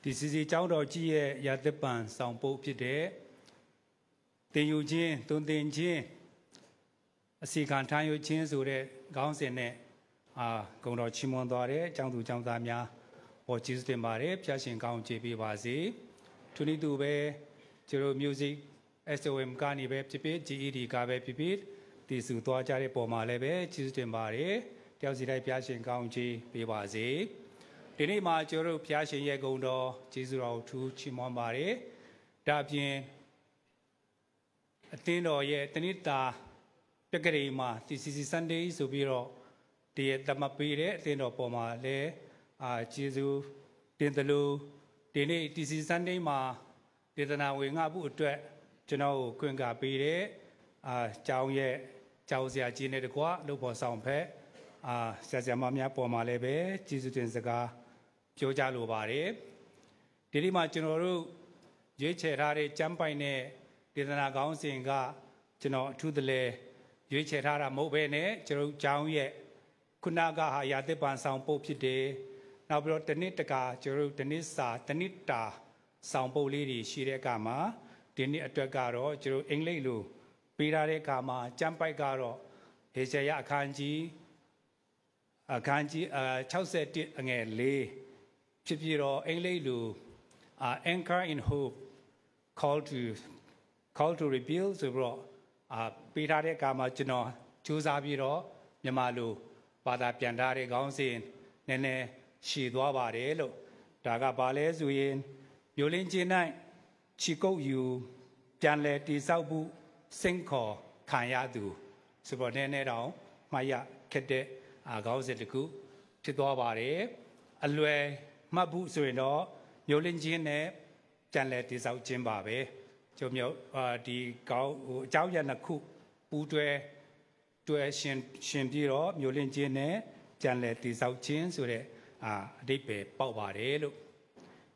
ဒီစီစီကျောင်းတော်ကြီးရဲ့ရာသပန်ဆောင်ပုတ်ဖြစ်တဲ့တင်ယူခြင်းတွင်တင်ခြင်းအစီခံထမ်းယူခြင်းဆိုတဲ့ခေါင်းစဉ်နဲ့ဂုဏ်တော်ချီးမွမ်းသွားတဲ့ကျောင်းသူကျောင်းသားများဟောကျေးဇူးတင်ပါတယ်ဖျားရှင်ကောင်းချီးပေးပါစေသူနည်းတူပဲကျွန်တော် music SOM ကနေပဲဖြစ်ဖြစ် GED ကပဲဖြစ်ဖြစ်တည်ဆူသွားကြတဲ့ပုံမှာလည်းပဲကျေးဇူးတင်ပါတယ်တယောက်စီတိုင်းဖျားရှင်ကောင်းချီးပေးပါစေဒီနေ့မှာကျွန်တော်ဖျားရှင်ရဲ့ဂုဏ်တော်ကျေးဇူးတော်ထူးချီးမွမ်းပါတယ်ဒါအပြင်အသင်းတော်ရဲ့တနစ်တာပြက္ခရိမှာ TCC Sunday ဆိုပြီးတော့ဒီတမပေးတဲ့အသင်းတော်ပေါ်မှာလည်းကျေးဇူးတင်တယ်လို့ဒီနေ့ TCC Sunday မှာဒေသနာဝင်ငါဖို့အတွက်ကျွန်တော်ကိုခွင့်ကပေးတဲ့ကျောင်းရဲ့ကျောင်းဆရာကြီးနဲ့တကွလုပ်ဖို့ဆောင်ဖက်ဆရာမများပေါ်မှာလည်းပဲကျေးဇူးတင်စကားပြောကြလိုပါတယ်ဒီနေ့မှာကျွန်တော်တို့ရွေးချယ်ထားတဲ့ကျမ်းပိုင်နဲ့ဒေသနာကောင်းစဉ်ကကျွန်တော်အထူးတလဲရွေးချယ်ထားတာမဟုတ်ဘဲနဲ့ကျွန်တော်ကျောင်းရဲ့ခုနကဟာရာသပန်ဆောင်ပုတ်ဖြစ်တယ်နောက်ပြီးတော့တနစ်တကာကျွန်တော်တနစ်စာတနစ်တာဆောင်ပုတ်လေးတွေရှိတဲ့အခါမှာဒီနေ့အတွက်ကတော့ကျွန်တော်အင်္ဂလိပ်လိုပေးထားတဲ့အခါမှာကျမ်းပိုက်ကတော့ဟေရှာယအခန်းကြီး61အငယ်4ဖြစ်ပြီးတော့အင်္ဂလိပ်လိုanchor in hope call to rebuild ဆိုပြီးတော့ပေးထားတဲ့အခါမှာကျွန်တော်စူးစမ်းပြီးတော့မြန်မာလိုဘာသာပြန်ထားတဲ့ခေါင်းစဉ်နည်းနည်းရှည်သွားပါတယ်လို့ဒါကဘာလဲဆိုရင်မျိုးလင်းချင်း၌ချီကုတ်ယူပြန်လဲတိဆောက်မှုစိန်ခေါ်ခံရသူဆိုတော့နည်းနည်းတော့မှားရခက်တဲ့ခေါင်းစဉ်တစ်ခုဖြစ်သွားပါတယ်အလွယ်မှတ်ဖို့ဆိုရင်တော့မျိုးလင်းချင်းနဲ့ပြန်လဲတိဆောက်ခြင်းပါပဲကျွန်တော်ဒီကောင်းအကြောင်းရနှစ်ခုပူးတွဲရှင်ပြီးတော့မျိုးလင်းချင်းနဲ့ပြန်လဲတိဆောက်ခြင်းဆိုတဲ့အဓိပ္ပာယ်ပေါက်ပါတယ်လို့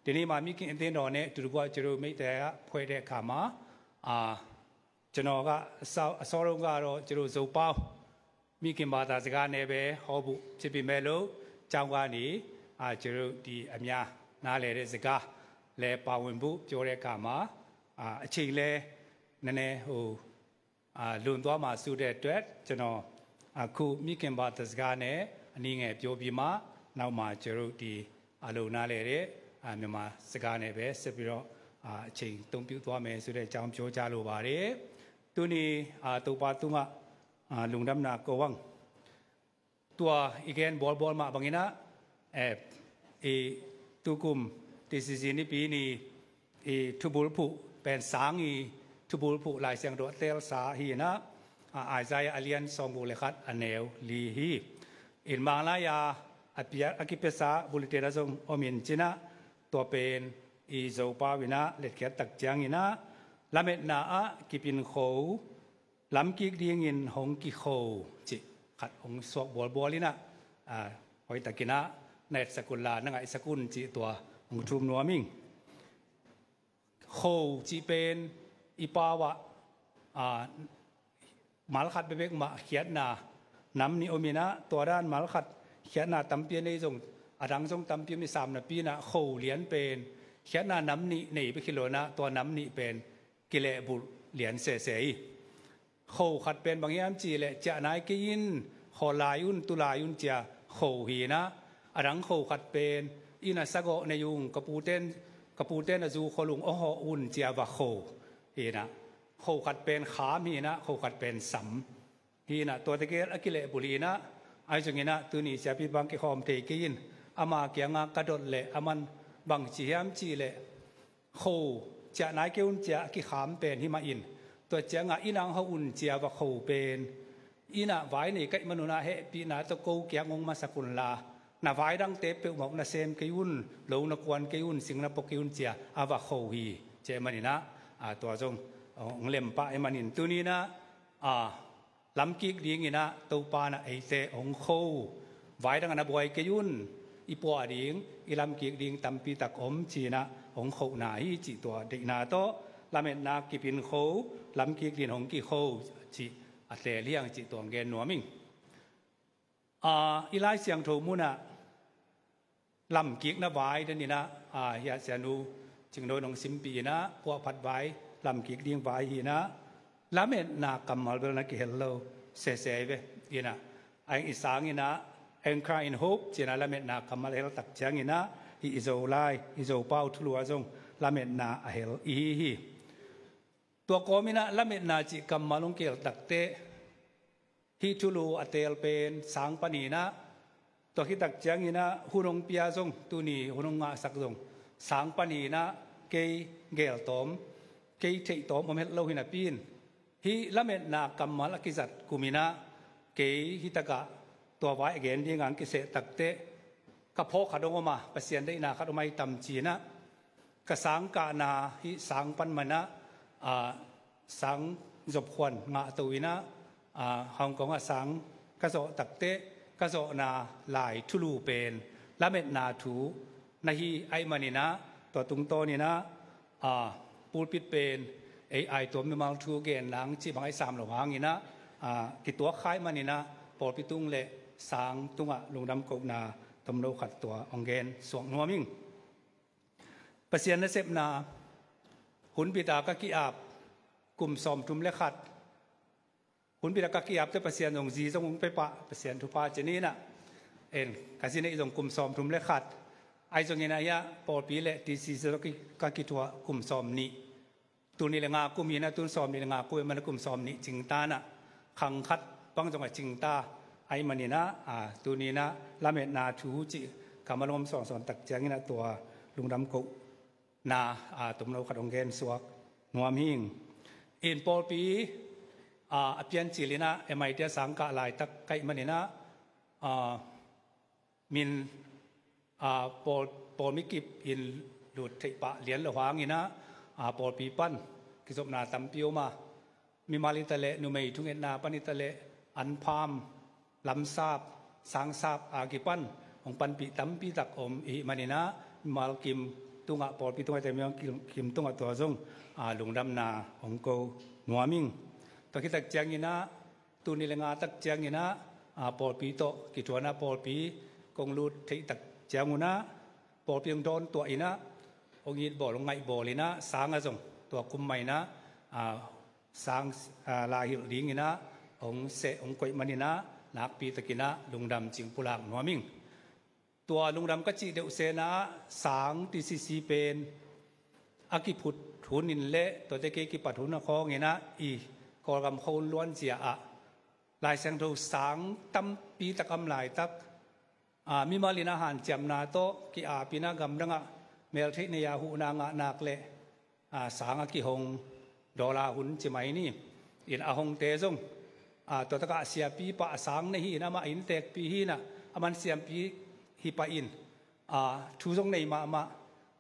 ဒီနေ့မှာမိခင်အသင်းတော်နဲ့အတူတူကကျွန်တော်မိတ်တယ်ဖွဲ့တဲ့အခါမှာကျွန်တော်ကအစောတုန်းကတော့ကျွန်တော်ဇုံပေါင်းမိခင်ဘာသာစကားနဲ့ပဲဟောဖို့ဖြစ်ပေမဲ့လို့ကျောင်းကနေကျွန်တော်ဒီအများနားလည်တဲ့စကားလဲပါဝင်ဖို့ပြောတဲ့အခါမှာအချိန်လဲနည်းနည်းလွန်သွားမှဆိုတဲ့အတွက်ကျွန်တော်အခုမိခင်ဘာသာစကားနဲ့အနည်းငယ်ပြောပြီးမှနောက်မှကျွန်တော်ဒီအလုံးနားလည်တဲ့မြန်မာစကားနဲ့ပဲဆက်ပြီးတော့အချိန်တုံ့ပြန်သွားမယ်ဆိုတဲ့အကြောင်းပြောကြလိုပါတယ်သူနေတူပါတူမှာลุงดำนาโกวังตัวอีกแกนบอลมาบางอย่างตุกุมที่ซีนี่ปีนี้ทุบุลผู้เป็นสางทุบุลผู้ลายเสียงโดดเตลสาฮีนะอาใจอาเลียนสองบุลคัดอันเนวลีฮีอินบางลายาอภิอากิเปสาบุลเตระทรงอมินจินะตัวเป็นโซปาวินะเล็ดแคตักจางอินะลาเมตนากิปินโขลำกิกเดียงินหงกิโคจิขัดหงสวกบัวลินะหอยตะกินะในสกุลลานั่งไอสกุลจิตัวหงชุมนัวมิงโคจิเป็นอีปาวะมาลขัดไปเบกมาเขียนนาน้ำนิโอมินะตัวด้านมาลขัดเขียนนาตำเปียในทรงดังทรงตำเปียมี3 นาปีนะโคเหรียญเป็นเขียนนาน้ำนิหนีไปกิโลนะตัวน้ำนิเป็นกิเลบุเหรียญเสยโคขัดเป็นบางอย่างจีเลยจะนายกินขอลายุนตุลายุนจะโคหีนะดังโคขัดเป็นอินาสกในยุงกระปูเต้นจูขลุงโอหอุ่นเจียวะโคฮีนะโคขัดเป็นขามีนะโคขัดเป็นสัมฮีนะตัวตะเกียบกิเลบุรีนะไอ้จุงินะตัวนี้จะพิบังกิคอมเทกินอามาเกียงกระโดดเลยอามันบังจีมจีเลยโคจะนายเกี่ยวจะกิขามเป็นหิมาอินตัวเจ้าอินังเขาอุ่นเจียวเขาเป็นอินะไว้ในกัยมนุษย์เฮปีนาตะโกเกียงงมาสกุลลานาไว้ดังเตปเปหมกนาเซมกิยุนโลนกวนกิยุนสิงนาปกิยุนเจียอาวะเขาฮีเจมันนี่นะตัวจงเล่มปะไอมันนี่ตัวนี้นะลำกิกดีงี้นะตัวปานะไอเตองเขาไว้ดังนาบวยกิยุนอีปัวดิ่งอีลำกิกดิ่งตำปีตักอมจีนะองเขาหนาฮีจีตัวเด็กนาโตลำเอ็นนากิปินเขาลำกิกดินหงกิเขาจีอัตเลเลี้ยงจีตัวเกนนัวมิงอีไลเสียงโทมุนะ ลำกิกนะไว้เดี๋ยวนี้นะยาเสียนูจึงโดยน้องสิมปีนะพวกผัดไว้ลำกิกเลี้ยงไว้ฮีนะแล้วเมื่อนากำมาเบลนักเฮลโลเสเวยีนะไอ้อีสางยีนะเอ็นคราอินโฮปจีนะแล้วเมื่อนากำมาเฮลตักเจียงยีนะฮีอิโซไลอิโซเป้าทุลัวจงแล้วเมื่อนาเฮลฮีตัวโกมินะแล้วเมื่อนาจิกำมาลงเกลตักเตฮีทุลูอเตลเป็นสางปนีนะตัวที่ตักเจียงยีนะหุนงเปียจงตุนีหุนงงาสักจงสางปนีนะเกยเกลตอมเกยเทตอมอมเฮลโลหินาปีนฮีละเมนากำมาลกิจัดกุมินะเกยฮิตกะตัวไว้เกณฑ์ที่งานกิเสตักเตะกระเพาะขัดงมาเปลี่ยนได้นาขัดไม่ตำจีนะกระสังกานาฮิสังปันมานะสังจบควันงาตุวินะฮ่องกงสังกระโจตักเตะกระโจนาลายทุลูเป็นละเมนาถูนาฮีไอมานีนะตัวตุงโตนี่นะปูปิดเป็นไอตัวมีมาทูเกนหลังจีบางไอสามหลวงนี่นะกิตัวคล้ายมันนี่นะปอดพิตุงเละสางตุงะลงดำกบนาตำโนขัดตัวองเกนสวงนัวมิ่งประเสียนและเสพนาหุนปิตากะกิอาบกลุ่มสอมทุมและขัดหุนปิตากะกิอาบจะประเสียนองจีจงไปปะประเสียนทุพาเจนี้นะกสิเนจงกลุ่มสอมทุมและขัดไอจงเงินายะปอดปีเละตีซีจกะกิตัวกลุ่มสอมนี้ตัวนี้เลยงากุมีนะตัวสอมนี่งากุมันกุมสอมนี่จิงตานะขังคัดบังจังหวัดจิงตาไอมันนี่นะตัวนี้นะละเมนาทูจิกำมาลมสอนตักเจียงนี่นะตัวลุงดำกุนาตุ่มเราขัดองเกนสวกนัวมิงอินปอลปีเพียนจิลินะไม่เดียสังกะลายตักไกมันนี่นะมินปอลมิกิบอินหลุดเทปะเหรียญหลวงนี่นะปอดปีปั้นกิจสมนาตัมเปียวมามีมาลิตะเลนุเมยทุงเอ็นนาปนิตะเลอันพามลำซาบสางซาบกิปั้นของปันปีตัมปีตักอมอีมานินะมาลกิมตุงะปอดปีตุงะแต่มีกิมตุงะตัวจงหลงดำนาของโกนัวมิงตัวคิดตักเจียงนี่นะตุนิเลงาตักเจียงนี่นะปอดปีโตกิจวนะปอดปีกงลูดที่ตักเจียงมุนะปอดปีงโดนตัวอีนะองค์บ่อลงไงบ่อเลยนะสางจงตัวคุมใหม่นะสางลาหิลดิ้งนะองค์เสองค์กอยมันนะนักปีตะกินะลุงดำจิงปุลางนัวมิงตัวลุงดำก็จีเดวเสนะสางตีซีเป็นอากิพุทธุนินเละตัวเด็กกิปัทุนคองเงนะกอลกำโคนล้วนเสียลายแสงดูสางตั้มปีตะกำลายตักมีมาลินาหันจำนาโตกิปีนากำดังเมลทิเนียหูนางนักเละสางกิหงดอลลาร์หุ่นจิไหมนี่อินอาหงเตจงตัวตะกะเสียปีปะสางในหีนะมาอินเตกปีหีนะมันเสียปีฮีปะอินทูจงในมา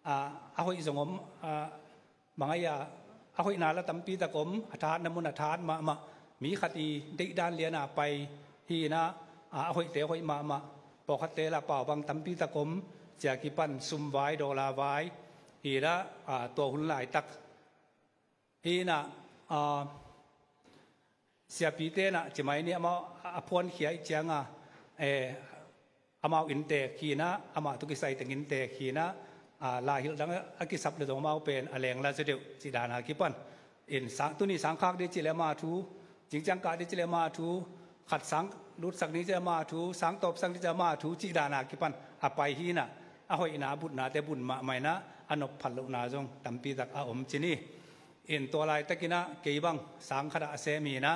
อาหอยจงมบางอย่างอาหอยนาละตั้มปีตะกมอาทานน้ำมันอาทานมามีขัดอีได้ด้านเลียนาไปหีนะอาหอยเตะหอยมาปอกขัดเตะละเป่าบางตั้มปีตะกมจากกิปันซุมไว้ดอลลาร์ไว้ฮีละตัวหุ่นหลายตักฮีนะเสียปีเตนะจะไม่เนี่ยมาพวนเขียเจียงอามาอินเตขีนะอามาตุกิไซตึงอินเตขีนะลาหิลดังอากิสับเลยตรงมาเป็นอเลงลาเสด็จจิดานากิปันอินสังตัวนี้สังขากได้จิเลมาทูจิงจังกาได้จิเลมาทูขัดสังรุดสักนี้จะมาทูสังตบสังที่จะมาทูจิดานากิปันไปฮีนะอาหอยนาบุญนาแต่บุญมาไม่นะอนบพันลุนาจงตั้มปีตักอาอมจินีอินตัวลายตะกินะเกี่ยบังสังขดาเสมีนะ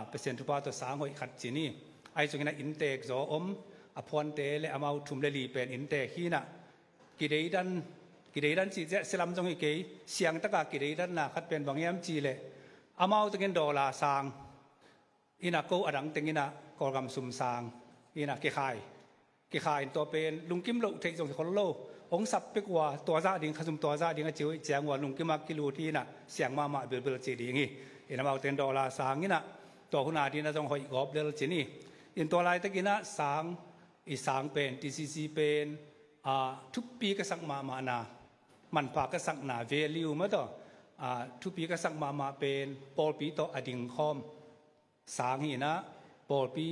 เปอร์เซ็นต์ทุบาตัวสังหอยขัดจินีไอจงนะอินเตกโจอมอภวนเตเลอามาทุมเลลีเป็นอินเตฮีนะกิเลดันจีเจสลัมจงอีเกยเสียงตะกากิเลดันนะขัดเป็นบางยามจีเลอามาตะกินดอลาสังอินะโกอดังตะกินะกอลกำซุมสังอินะเกขายตัวเป็นลุงกิมโลเทคจงคนโลองสับไปกว่าตัวซาดิงขจุมตัวซาดิงจิ๋วแจงว่าลุงกิมมากิลูที่น่ะเสียงมาเบลจีดีงี้เอ็นมาเอาเต็นดอลลาร์สางนี่น่ะตัวคุณอาดีน่ะจงหอยกอบเดลจีนี่อินตัวลายตะกี้น่ะสางอีสางเป็นทีซีซีเป็นทุกปีก็สักมานามันพาก็สักนาเวลิวมาต่อทุกปีก็สักมาเป็นปอลปีต่ออดิงคอมสางนี่นะปอลปี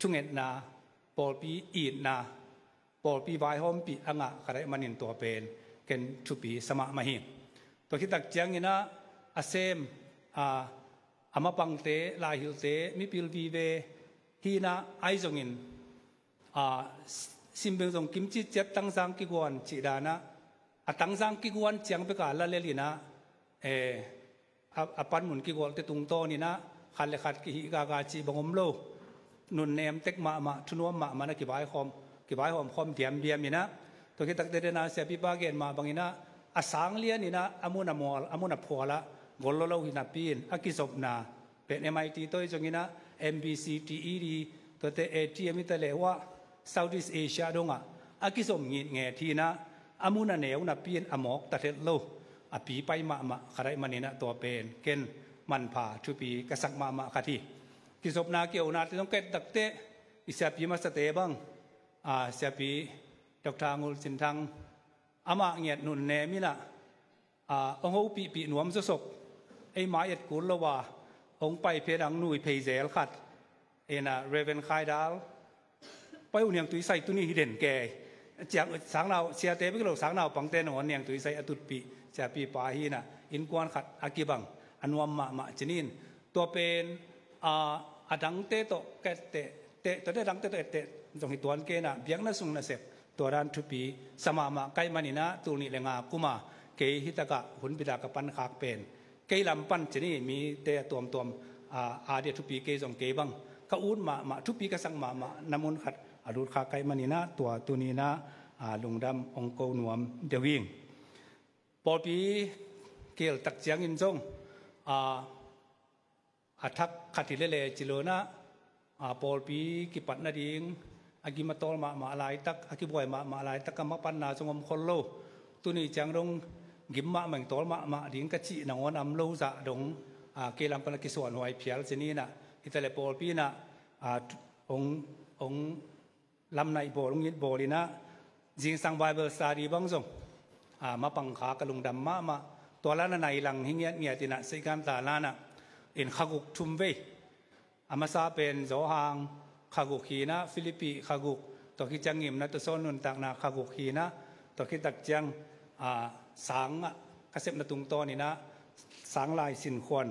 ชุงเอ็ดนาปอลปีอีดนา ปอปีไว้หอมปีอ่างกระไรมันอินตัวเป็นเกินทุปีสมามาหิงตัวคิดตักจังนี่นะอาเซมอามาปังเตลาหิลเตมิพิลวีเวฮีนะไอจงอินสิมเบงจงกิมจิเจ็ดตั้งสังกิกวนจีดานะตั้งสังกิกวนจังไปกาลเลลีนะปันหมุนกิกวนเตตุงโตนี่นะขัดเลขัดกิฮิกากาจีบงมโลนุนเนมเต็กมาทุนวมมานะกิบายคอมคอมเดียมนี่นะตัวคิดตักเดนะเสียปีปาเกนมาบางอินะสังเลียนี่นะอามุนอาพอละกอลโลหินาปีนอากิศบนาเป็น MIT ตัวจงอินะ MBC TED ตัวเตATM มิตรเลวะ Southeast Asia ดงอากิศบงิดเงทีนะอามุนเนวนาปีนอมอกตัดเล่อปีไปมาขรายมันนี่นะตัวเป็นเกณฑ์มันผ่าทุปีกษักมาคดีกิศบนาเกี่ยวนาที่ต้องเกิดตักเตอิสยาปีมาสเตบังเสียปีดอกทางอุลสินทางอามาเงียดนุนเนมินะองค์ปีหนวมศกไอ้หมายกุลละว่าองไปเพดังนุยเพย์เซลขัดนะเรเวนคายดาลไปอุเนียงตุยใส่ตุนี่ฮิเด่นแก่จากสังเราเสียเตไปก็เราสังเราปังเตนหัวเนียงตุยใส่อตุปีจะปีปาฮีนะอินกวนขัดอากิบังอันวมมาจนินตัวเป็นดังเตโตแกเตตัวได้ดังเตโตเตตรงที่ตัวนั้นเกนะเบียงน่าสุงน่าเสพตัวด้านทุปีสมาใกล้มันนี่นะตัวนี้แรงกุมาเกหิตกะหุ่นบิดากปันขากเป็นเกลำปันจะนี่มีเตะตัวอาเดียทุปีเกจงเกบังก็อุ่นมาทุปีก็สั่งมาน้ำมันขัดอรุณขาไกมันนี่นะตัวนี้นะลุงดำองโกนวมเดวิงปอปีเกลตักเจียงอินจงอัทักขัดที่เลจิโลนะปอปีกิปัดนาดิงอากิมาตอลมาลายตักอากิบวยมาลายตักก็มาปันนาจงอมคนโลตัวนี้จังดงกิมมาเหมือนตอลมาดิ้งกะจีนงอนำโลจะดงเกลัมปนกิสวนหวยเพียลเจนี่นะอิตาลีปอลปีนะองลำในโบลงยิดโบลีนะจิงสังไบเบิลสตาดีบังจงมาปังขากระลุงดำมาตัวละในหลังหิ้งเงียตินะสิการตาลานะอินขกุกทุมเวอามาซาเป็นโจฮางขกุกขีนะฟิลิปปีขกุกตัวคิดจังยิมนะตัวโซนุนตักนาขกุกขีนะตัวคิดตักจังสังกษตรนตุงโตนี่นะสังลายสินควร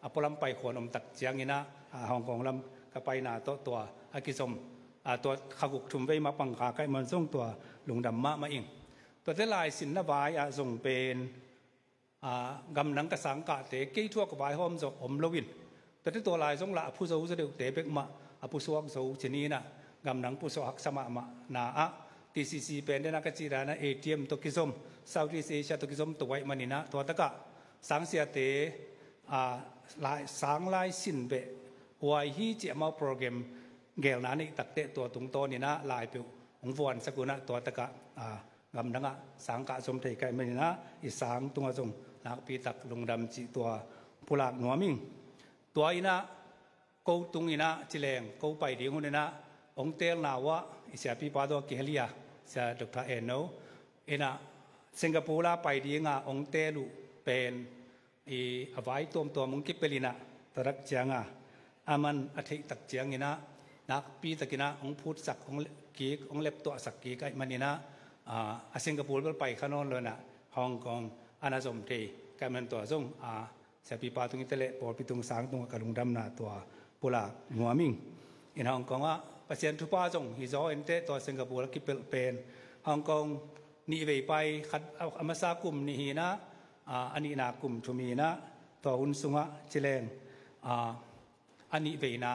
อปลำไปขวนอมตักจังนี่นะฮ่องกงลำก็ไปนาตัวอากิสมตัวขกุกทุมเวมาปังขาใกล้มันส่งตัวลุงดำมาอิงตัวเทลายสินนบายส่งเป็นกำนังกสังกะเตะกี้ทั่วกับใบหอมจอมลวินแต่ที่ตัวลายส่งละผู้สูงเสด็จเตะเป็กมาผู้สวกสูงชนีนะกำนังผู้สวกสมานาTCC เป็นได้นักจีรานะATM ตกิสม Southeast Asia ตกิสมตัวไว้มันนี่นะตัวตะกะสังเสียเตลายสังลายสินเบะวายฮีเจมาโปรแกรมเกลนั้นนี่ตักเตะตัวตรงโตนี่นะลายเปียวองฟวนสกุลนะตัวตะกะกำนังสังกะสมเทไกมันนี่นะอีสังตัวจงนักปีตักลงดำจีตัวผู้หลักหนัวมิงตัวอีนะกูตุงอีนะจิเลงกูไปดีคนนี่นะองเตลนาวะอิสยาปีปาโดเกเลียเสียดร.เอ็นโนนะสิงคโปร์ลาไปดีงาองเตลูเป็นอวัยตัวมุงกิเปลินะตรักเจียงอามันอธิตักเจียงนี่นะนักปีตะกินะองพูดสักองกีองเล็บตัวสักกีกันมันนี่นะสิงคโปร์ก็ไปขนนเลยนะฮ่องกงอาณาสมเทกันมันตัวส่งเสียปีปาตุงอิตาลีปอปีตุงสังตุงกระลุงดำนาตัวปุระหัวมิงอินฮ่องกงว่าประเทศทุกป้าจงฮิโซเอ็นเตตัวสิงคโปร์กิเป็นฮ่องกงนี่ไปขัดอามาซากุมนี่นะอันนี้นากุมทุมีนะตัวอุนสุงะจิเลงอันนี้เวนา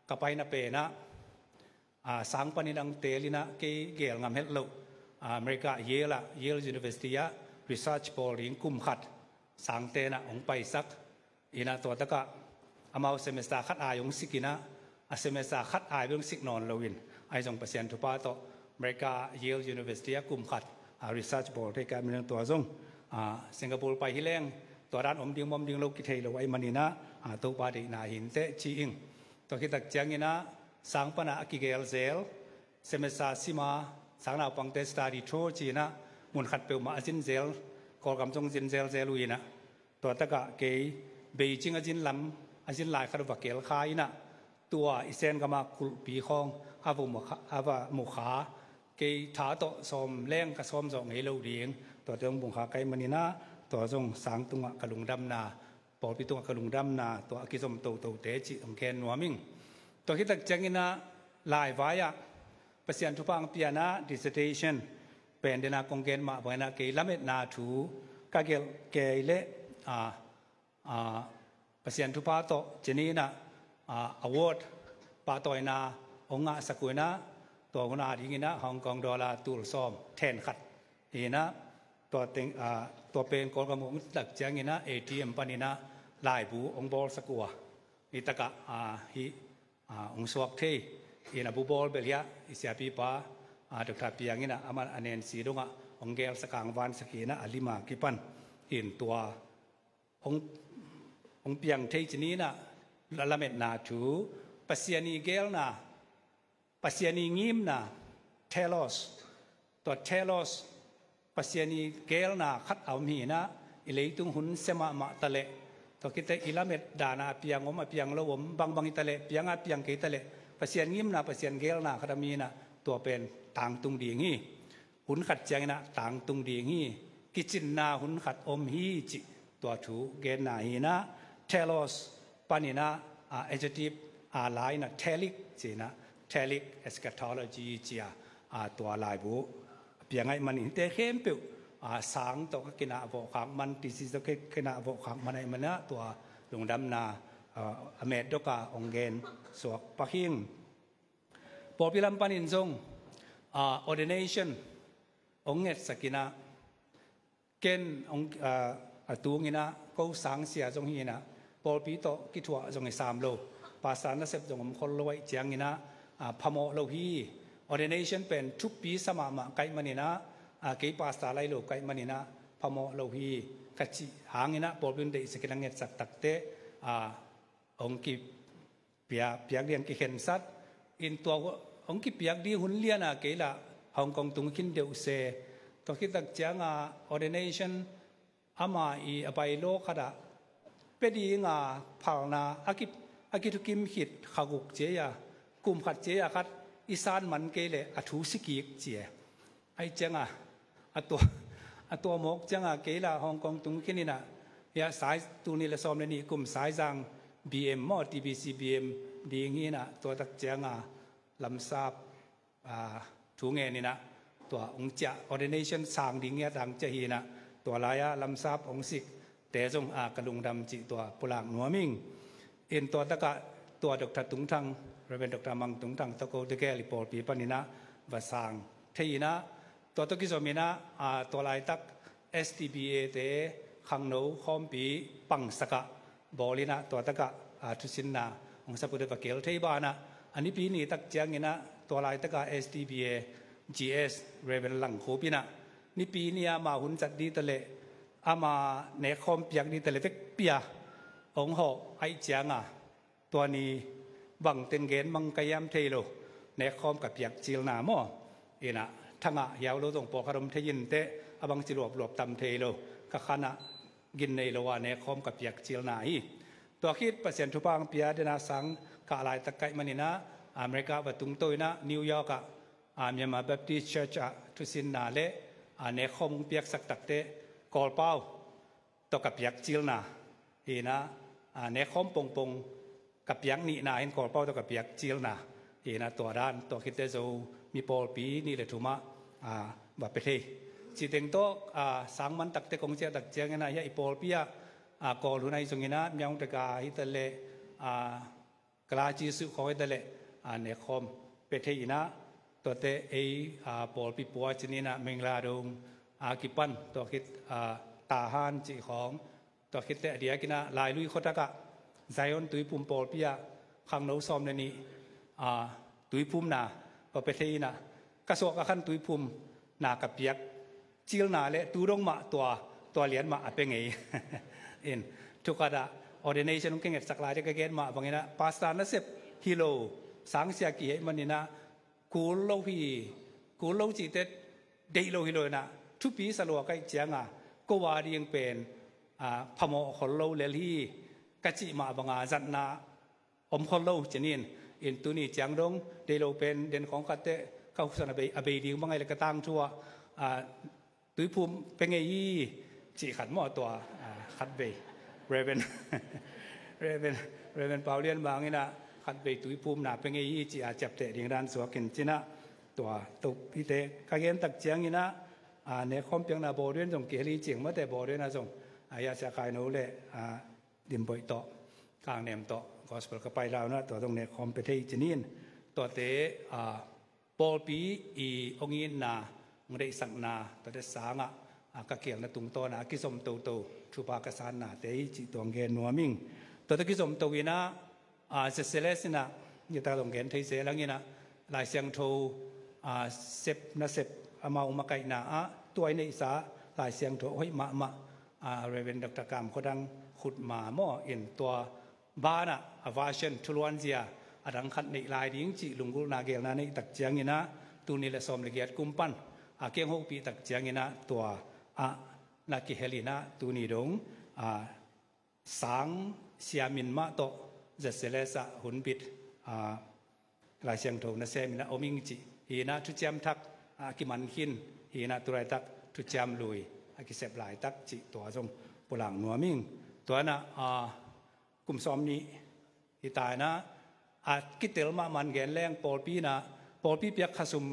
กับไปนาเปนะสังปนิดังเตลินะเกลงามเฮลโลอเมริกาเยลUniversity Research Polling กุมขัดสังเตนะองไปสักอินาตัวตะกะอามาเซมิสตาขัดอายองสิกินะเซมิสตาขัดอายเรื่องสิกนอนลวินไอจงเปอร์เซ็นต์ทุกป้าโตอเมริกาเยลUniversity กุมขัดResearch Poll ที่การมีตัวจงสิงคโปร์ไปฮิเลงตัวด้านอมดิงโลกิเทลไว้มันนี่นะตัวปาดีนาหินเตชีอิงตัวคิดตักเจียงนี่นะสังปนากิเกลเซลเซมิสตาซิมาสังนาปังเตสตาดิโทจีนะมุนขัดเปลมาจินเซลกอลกำจงจินเซลลุยนะตัวตะกะเกย์เบจิงจินลำจินลายคาร์บเกลคายนะตัวอิเซนก็มาคุปีคองฮาว่ามุขา cái thả to xóm leng cái xóm rộng ấy lâu điênตัวจงบุงขาไก่มันนี่นะตัวจงสังตุงกะลุงดำนาปอปิตุงกะลุงดำนาตัวกิจสมโตเตจิองแกนนัวมิงตัวคิดตักจังกินะลายวายะเปเซียนทุพังปียนะ dissertation เป็นเดนากงเกนมาบ่นะเกลเมตนาถูกะเกเลเปเซียนทุพาโตเจนี่นะaward ปาตอยนาองงะสกุยนะตัวคนอาดีกินะฮ่องกงดอลลาร์ตูลซอมแทนขัดเห็นนะตัวเต็งตัวเป็นกอลกำมงตักจังกินะ ATM ปานินะลายบูองบอลสกัวอิตะกะฮิองสวกเทอินะบูบอลเบลียอิเสียปีปาดอกทับปียงกินะอามันอันเนนสีดงะองเกลสกังวันสกีนะอลิมากิปันอินตัวองเปียงเทจนี้นะละเม็ดนาถูปัสยานีเกลนะปัสยานีงิมนะเทลอสตัวเทลอสปัสยานีเกลนะขัดเอามีนะอิเลตุงหุนเสมามาตะเลตัวคิดแต่อิละเม็ดดานาเปียงอมเปียงละวมบางอิตะเลเปียงเปียงเกตะเลปัสยานีงิมนะปัสยานเกลนะขัดมีนะตัวเป็นต่างตุงดีงี้หุนขัดจังนะต่างตุงดีงี้กิจินนาหุนขัดอมฮีจิตัวถูเกนนาฮีนะเทลอสปานินะadjective ลายนะเทลิกจีนะเทลิก eschatology จีตัวลายบุเพียงไงมันอินเตอร์เข้มเปิวสังตัวกินาโวขังมันติสิตัวกินาโวขังมันไอมันนะตัวลงดำนาอเมริกาองเกนสวกปักหิงปอพิลัมปันินซงordination องเงสกินะเกนองตัวงินะก็สังเสียจงฮีนะปอปีโตกิทัวจงไอ3โลภาษาเสพจงมคนรวยเจียงงินะพมโลฮี ordination เป็นทุกปีสมามาไกมันนี่นะเกี่ยภาษาไรโลไกมันนี่นะพมโลฮีกัจจิหางินะปอปีนเดสกินังเงสักตักเตองกิเปียกเรียนกิเห็นสัตอินตัวองกิเปียกดีหุ่นเลียนะเกี่ยละฮ่องกงตุงคินเดวเซตัวคิดตักเจียงordination อามาอีอภัยโลกขดาเป็นดีงาภาวนาอากิทุกิมหิดขากุกเจียกุมขัดเจียขัดอีสานมันเกลเลยอทูสิกิกเจียไอเจ้าตัวมกเจ้าเกลาฮ่องกงตุงคินี่นะยาสายตุนี่ละซ้อมเลยนี่กุมสายจัง BM มอ TBC BM ดีงี้นะตัวตักเจ้าลำซาบถูเงินนี่นะตัวองค์เจ้า ordination สางดีเงี้ยดังเจียนะตัวลายลำซาบองสิกแต่จงกระลุงดำจิตัวปุลางหนัวมิงเอ็นตัวตะกะตัวดอกทัดตุงทังเราเป็นดอกทัมังตุงทังตะโกตะแกลิปอลปีปนินะวาสังเทีนะตัวตะกิจมีนะตัวลายตัก STBA เตขังโนคอมปีปังสกะบอลินะตัวตะกะทุสินนาองค์สัพพุทธเกลเทีบานะอันนี้ปีนี้ตักเจียงนะตัวลายตะกะ STBA GS เรเวนหลังโคปีนะนี่ปีนี้มาหุ่นจัดดีตะเลอามาเนคอมเปียกดีตะเลเฟกเปียองหอไอเจียงตัวนี้บังเต็งเกนบังกายามเทโลเนคอมกับเปียกจิลนาโมเอ็นะทั้งยาวโลตรงปอคารมเทยินเตอบังจิรวบหลบตำเทโลกะขณะกินในโลวาเนคอมกับเปียกจิลนาฮีตัวคิดเปอร์เซ็นต์ทุพังเปียเดนาสังกาลายตะไกมันนี่นะอเมริกาวัตุงโตยนะนิวยอร์กเมียมาแบบที่เชิร์ชทุสินนาเลเนคอมเปียกสักตักเตกอลเป้าตัวกับเปียกจิลนาเอ็นะเนคอมปงกับยังนี่นาเห็นกอลเป้าตัวกับเปียกจิลนาเอ็นะตัวด้านตัวคิดเตโซมีปอลปีนี่เลยทุมาแบบไปที่จิตเองโตสังมันตักเตกงเจียตักเจียงนะยาอีปอลปีกอลุนัยจงนะมีองตะกาฮิตเลกลาจีสุขอฮิตเลเนคอมไปที่นะตัวเตปอลปีปัวชนินะเมงลาดงกิปันตัวคิดตาฮันจีของตัวคิดแต่เดียกินะลายลุยโคตรกะไซออนตุยปุ่มปอลปีขังโนซอมในนี้ตุยปุ่มนาก็ไปที่นะกระสวกขันตุยปุ่มนากับเปียกจิลนาเลตูดงมาตัวเหรียญมาเป็นไงเอ็นทุกกระดา ordination ของเก่งสักลายจะเกณฑ์มาบางทีนะภาษาหน้าเสพฮิโลสังเสียกี่มันนี่นะกูโลจิตเดโลฮิโลนะทุกปีสลัวใกล้เจียงก็ว่าเรียงเป็นพมคนโลเลลีกัจจิมาบางจันนาอมคนโลเจนินอินตุนีเจียงดงเดโลเป็นเด่นของกัตเต เขาสนอเบดีบางไงเลยก็ตั้งทั่วตุยภูมิเป็นไงยี่จีขัดหม้อตัวขัดเบย์เรเวนเปาเลียนบางนี่นะขัดเบย์ตุยภูมิน่ะเป็นไงยี่จีอาจับเตะดิ่งด้านสวกินจีน่ะตัวตุพิเตกางเกนตักเจียงนี่นะเนี่ยคอมเปียงน่ะโบเรียนส่งเกลีเจียงมาแต่โบเรียนน่ะส่งอยากจะขายโน้เลยดิมบอยต่อกลางเนมต่อกอสเปลก็ไปแล้วนะตัวตรงเนี่ยคอมเพลตจีนินตัวเตปอลปีองยินนาไม่ได้สั่งนาตัวเตสางก็เกี่ยวกับตุงตัวนะกิสมโตทุปากษานาเตยจิตองเกนนัวมิงตัวตะกิสมโตวินะเสเลสินะยี่ตาตองเกนไทยเสลังยี่นะลายเสียงโทเซปนะเซปมาอุมาไกนาตัวในสาลายเสียงโทเฮ้ยมาเรเวนดักตะกรรมเขาดังขุดมาหม้อเอ็นตัวบ้านวาเชนทุลวันเซียดังขัดในลายดิ้งจิลุงกุลนาเกลนาในตักเจียงยี่นะตัวนี้แหละสมละเกียรติกุมปันเกี่ยงหกปีตักเจียงยี่นะตัวนักกิเฮลีนะตัวนี้ดงสังเสียมินมาโตจะเสลสะหุนบิดลายเสียงโทนะเซมินะอมิงจิฮีนะทุจามทักกิมันขินฮีนะตัวไรตักทุจามลุยกิเสบลายตักจิตัวทรงปุหลังนัวมิงตัวน่ะกลุ่มซ้อมนี้ที่ตายนะกิเตลมามันแกนแรงปอลปีนะปอลปีเปียกขสุม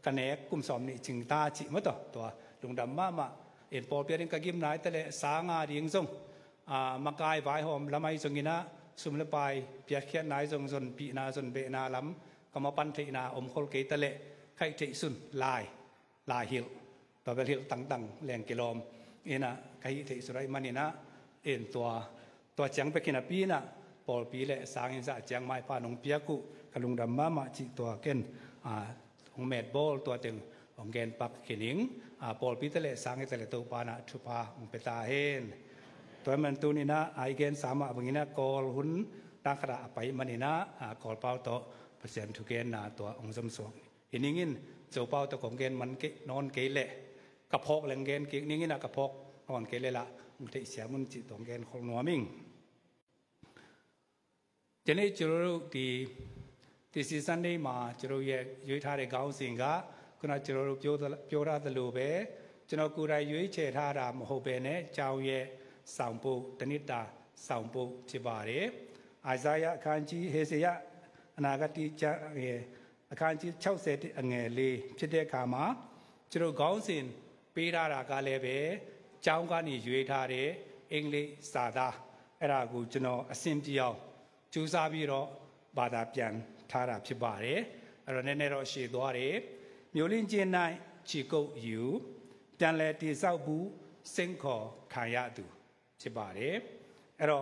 กันแนกกลุ่มซ้อมนี้จึงตาจิมาตัวลุงดำมาเอ็นปอลเปียนก็กิมนายแต่ละสางาดิ่งทรงมากายไว้หอมละไม่ทรงกินะสุมละไปเปียกเขียนนายทรงส่วนปีนาส่วนเบนาล้ำก็มาปั้นทีนาอมโคลเกตแต่ละใครที่สุนลายหิลต่อไปหิลตั้งแรงกิโลมเอ็นะใครที่สุดไรมันนี่นะเอ็นตัวเจียงไปกินปีนะปอลปีและสางอินสะเจียงไม้พานงเปียกุกลุงดำมาจิตัวเก่นของเมดบอลตัวตึงของแกนปักขินิงปอลปีแต่ละสางแต่ละตัวปานะทุพาของเปตาเฮนตัวมันตัวนี้นะไอแกนสามบางทีนะกอลหุ่นตั้งขนาดไปมันนี่นะกอลเป้าตัวเปอร์เซ็นต์ทุกแกนนะตัวองค์สมสวงอินิงินเจ้าเป้าตัวของแกนมันนอนเกลเละกระพกแรงแกนกินิงินนะกระพกนอนเกลเละละมันที่เสียมันจิตของแกนของนัวมิงจะนี่จุดที่ซีซันนี้มาจุดยุยท่าเด็กเขาสิงห์คุณอาจุดพิวราตลูเบจุดกูได้ยุยเชท่ารามโฮเบเนเจ้าเย่สาวปูตนิตาสาวปูจิบารีอาซายะขันจีเฮเซียอนาคติจะขันจีเช่าเสด็จเงลีพิเดกามาจุดเขาสิงห์ปีรากาเลเบเจ้ากันนี่ยุยท่าเรอังกฤษศาสตร์เอรากูจุดอสิมจิยาวจูซาบีโรบาดาเปียนทาราพิบารีเราเนเนโรชีดวารีมิวลินเจนไนชิโกยูจันเลติซาบูเซงคอขายาดูพิบารีเรา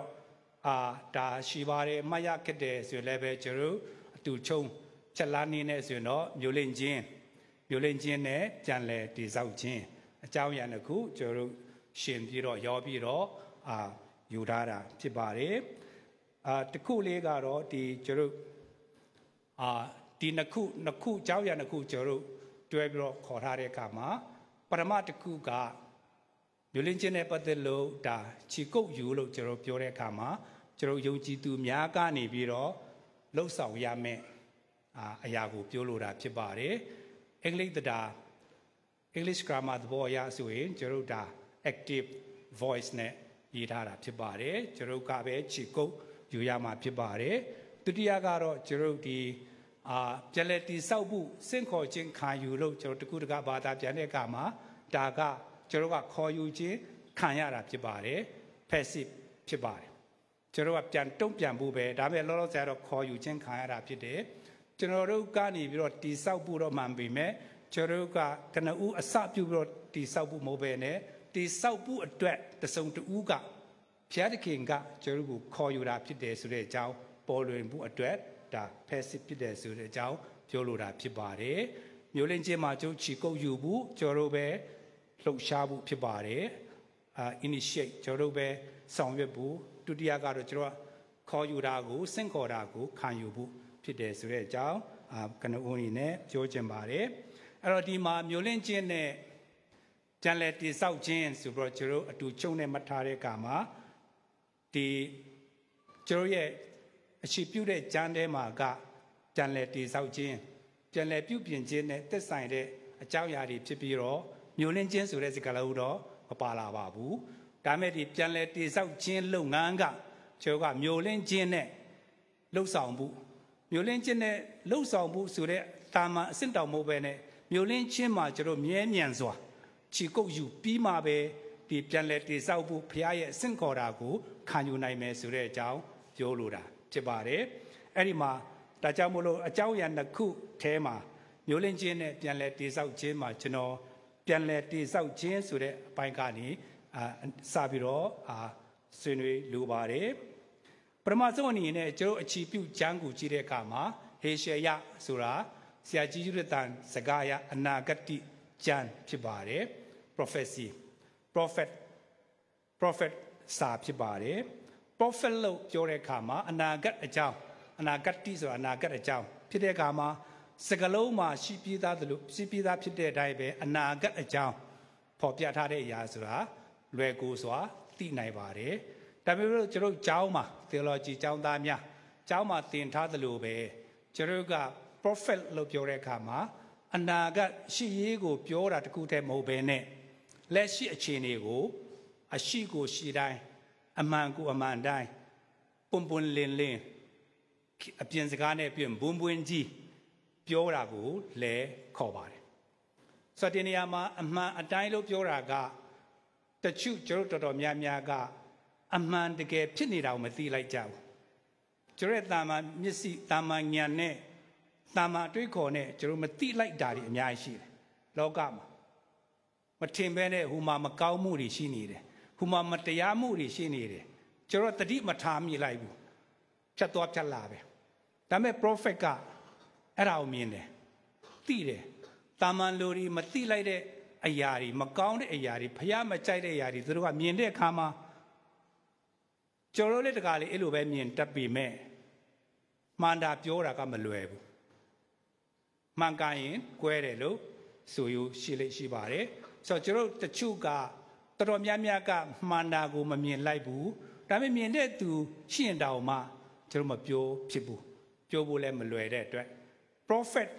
ดาชิบารีมายาเกเดสุเลเบจรูตูชงฉลานีเนสุโนมิวลินเจนเนจันเลติซาเจนเจ้ายันกูจรูชินบีโรยอบีโรยูดาราพิบารีตะคู่เล็กก็ที่จรูที่นักคู่เจ้าอย่างนักคู่จรูด้วยบล็อกขอทาเรกามาปรมาตะคู่ก็ยูเลนเจเนปเตโลดาชิโกยูโลจรูพิโรเรกามาจรูยูจิตุมีอาการนี่บีโรโลกสาวยามเมอายากูพิโรดาพิบารีอังกฤษกรามาตบอยาสุเอนจรูดา active voice เนี่ยยีทาราพิบารีจรูกาเบชิโกอยู่ยามาพิบารีตุติยาการจรูดีเจเลติเศร้าบุเส้นขอจิงขายอยู่โลจรูตะกุตกะบาตาเจเนกามาดากะจรูกะขออยู่จิขายาราพิบารีเพสิพิบารีจรูแบบจันตุ้งจันบุเบดาเมลโลเซโรขออยู่จิงขายาราพิเดจรูกะนี่บิโรติเศร้าบุโรมันบิเมจรูกะกันอูอสับอยู่บิโรติเศร้าบุโมเบเนติเศร้าบุอดด้วยแต่ทรงตูกะเพียรเข่งกะจรูกูคออยู่ราพิเดสุเรเจ้าปอลเวนบุอดด้วยแต่เพสิพิเดสุเรเจ้าพิโรราพิบารีมิวเลนเจมาจูชิโกยูบุจรูเบลูกชาบุพิบารีอินิเชตจรูเบสองเวบุตุติยาการจรูคออยู่รากูเส้นคอรากูขันอยู่บุพิเดสุเรเจ้ากันอูนี่เนี่ยโจเจมบารีเราดีมามิวเลนเจเนี่ยจันเลติเศร้าเจนสุบรจรูอตุชงเนี่ยมัทธาเรกามาที่จรูเย่อาชีพอยู่ในจันเดมากะจันเลติเศร้าเจน ပြန်လည်ပြုပြင်ခြင်းနဲ့သက်ဆိုင်တဲ့အကြောင်းအရာတွေဖြစ်ပြီးတော့မျိုးလင်းခြင်းဆိုတဲ့စကားလုံးတော့မပါလာပါဘူးဒါမဲ့ဒီပြန်လည်တည်ဆောက်ခြင်းလုပ်ငန်းကကျွန်တော်ကမျိုးလင်းခြင်းနဲ့လှုပ်ဆောင်မှုမျိုးလင်းခြင်းနဲ့လှုပ်ဆောင်မှုဆိုတဲ့တာမန်အဆင့်တောင်မဟုတ်ပဲနဲ့မျိုးလင်းခြင်းမှာကျွန်တော်မြဲမြံစွာခြေကုပ်ယူပြီးမှပဲဒီပြန်လည်တည်ဆောက်ဖို့ဘုရားရဲ့အဆင့်ခေါ်တာကိုခံယူနိုင်မယ်ဆိုတဲ့အကြောင်းပြောလိုတာဖြစ်ပါတယ်အဲ့ဒီမှာဒါကြောင့်မို့လို့အကြောင်းအရာနှစ်ခုထဲမှာမျိုးလင်းခြင်းနဲ့ပြန်လည်တည်ဆောက်ခြင်းမှာကျွန်တော်ပြန်လည်တည်ဆောက်ခြင်းဆိုတဲ့အပိုင်းကနေစပြီးတော့ဆွေးနွေးလိုပါတယ်ပထမဆုံးအနေနဲ့ကျွန်တော်အခြေပြုကျမ်းကိုကြည့်တဲ့အခါမှာဟေရှယဆိုတာဆရာကြီးယူရတန်စကားရအနာဂတ်ကျမ်းဖြစ်ပါတယ် prophecy prophet စာဖြစ်ပါတယ် prophet လို့ပြောတဲ့အခါမှာအနာဂတ်အကြောင်းအနာဂတ်ဆိုတာအနာဂတ်အကြောင်းဖြစ်တဲ့အခါမှာစကလုံးမှာရှိပြီးသားတယ်လို့ရှိပြီးသားဖြစ်တဲ့အတိုင်းပဲအနာဂတ်အကြောင်းဖော်ပြထားတဲ့အရာဆိုတာလွယ်ကူစွာသိနိုင်ပါတယ်ဒါပေမဲ့ကျွန်တော်ကျောင်းမှာ theology ကျောင်းသားများကျောင်းမှာသင်ထားသလိုပဲကျွန်တော်က prophet လို့ပြောတဲ့အခါမှာအနာဂတ်ရှိရေးကိုပြောတာတခုတည်းမဟုတ်ဘဲနဲ့လက်ရှိအခြေအနေကိုအရှိကိုရှိတိုင်းအမှန်ကိုအမှန်တိုင်းပွန်ပွန်လင်းလင်းအပြင်စကားနဲ့ပြင်ဘွန်းဘွန်းကြီးပြောတာကိုလည်းခေါ်ပါတယ်ဆိုတော့ဒီနေရာမှာအမှန်အတိုင်းလို့ပြောတာကတချို့ကျွန်တော်တော်တော်များများကအမှန်တကယ်ဖြစ်နေတာကိုမသိလိုက်ကြဘူးကျွန်တော်ရဲ့တာမန်မျက်စိတာမန်ဉာဏ်နဲ့တာမန်အတွေးခေါ်နဲ့ကျွန်တော်မသိလိုက်တာတွေအများကြီးရှိတယ်လောကမှာမထင်ပဲနဲ့ဟိုမှာမကောင်းမှုတွေရှိနေတယ်ဟိုမှာမတရားမှုတွေရှိနေတယ်ကျွန်တော်တတိမထားမိလိုက်ဘူးဖြတ်သွားဖြတ်လာပဲဒါပေမဲ့ prophet ကအဲ့ဒါကိုမြင်တယ်သိတယ်တာမန်လူတွေမသိလိုက်တဲ့အရာတွေမကောင်းတဲ့အရာတွေဖျားမကြိုက်တဲ့အရာတွေသူတို့ကမြင်တဲ့အခါမှာကျွန်တော်လည်းတကားလေးအဲ့လိုပဲမြင်တတ်ပေမဲ့မှန်တာပြောတာကမလွယ်ဘူးမှန်ကန်ရင်ကွဲတယ်လို့ဆိုရရှိလိမ့်ရှိပါတယ်ဆိုတော့ကျွန်တော်တချို့ကတော်တော်များများကမှန်တာကိုမမြင်လိုက်ဘူးဒါပေမဲ့မြင်တဲ့သူရှင်းတောင်မှကျွန်တော်မပြောဖြစ်ဘူးပြောဖို့လည်းမလွယ်တဲ့အတွက် prophet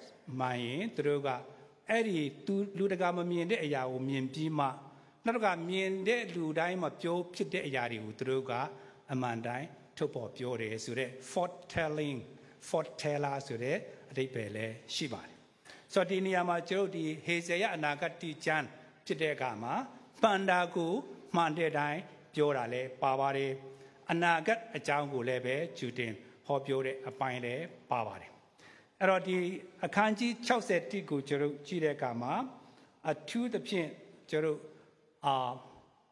မှန်ရင်သူတို့ကအဲ့ဒီသူလူတကာမမြင်တဲ့အရာကိုမြင်ပြီးမှနောက်တစ်ခါမြင်တဲ့လူတိုင်းမှာပြောဖြစ်တဲ့အရာတွေကိုသူတို့ကအမှန်တိုင်းထုတ်ပေါ်ပြောတယ်ဆိုတဲ့ foretelling foreteller ဆိုတဲ့အဓိပ္ပာယ်လည်းရှိပါတယ်ဆိုတော့ဒီနေရာမှာကျွန်တော်ဒီဟေဇယအနာဂတ်ကျမ်းဖြစ်တဲ့အခါမှာပန္တာကိုမှန်တဲ့အတိုင်းပြောတာလည်းပါပါတယ်အနာဂတ်အကြောင်းကိုလည်းပဲဂျူတင်ဟောပြောတဲ့အပိုင်းလည်းပါပါတယ်အဲ့တော့ဒီအခန်းကြီး61ကိုကျွန်တော်ကြည့်တဲ့အခါမှာအထူးသဖြင့်ကျွန်တော်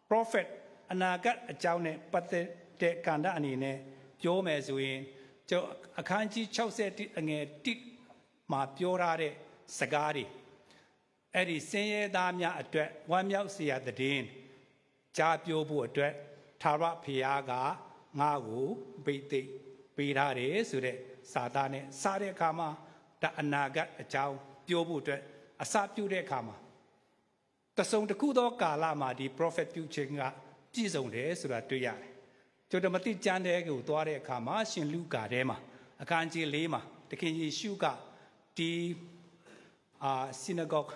prophet အနာဂတ်အကြောင်းနဲ့ပတ်သက်တဲ့ကဏ္ဍအနေနဲ့ပြောမယ်ဆိုရင်ကျွန်တော်အခန်းကြီး61အငယ်1မှာပြောထားတဲ့စကားတွေအဲ့ဒီစင်ရဲသားများအတွက်ဝမ်းမြောက်စရာသတင်းကြားပြောဖို့အတွက်သာရဖျားကငါ့ကိုဗိသိက်ပေးထားတယ်ဆိုတဲ့စာသားနဲ့စားတဲ့အခါမှာဒါအနာဂတ်အကြောင်းပြောဖို့အတွက်အစပြုတဲ့အခါမှာတစုံတစ်ခုသောကာလမှာဒီ prophet ပြုခြင်းကပြည့်စုံတယ်ဆိုတာတွေ့ရတယ်ကျွန်တော်မသိကျမ်းတဲ့ကိုသွားတဲ့အခါမှာရှင်လူကာထဲမှာအခန်းကြီး4မှာတခင်ယေရှုကဒီsynagogue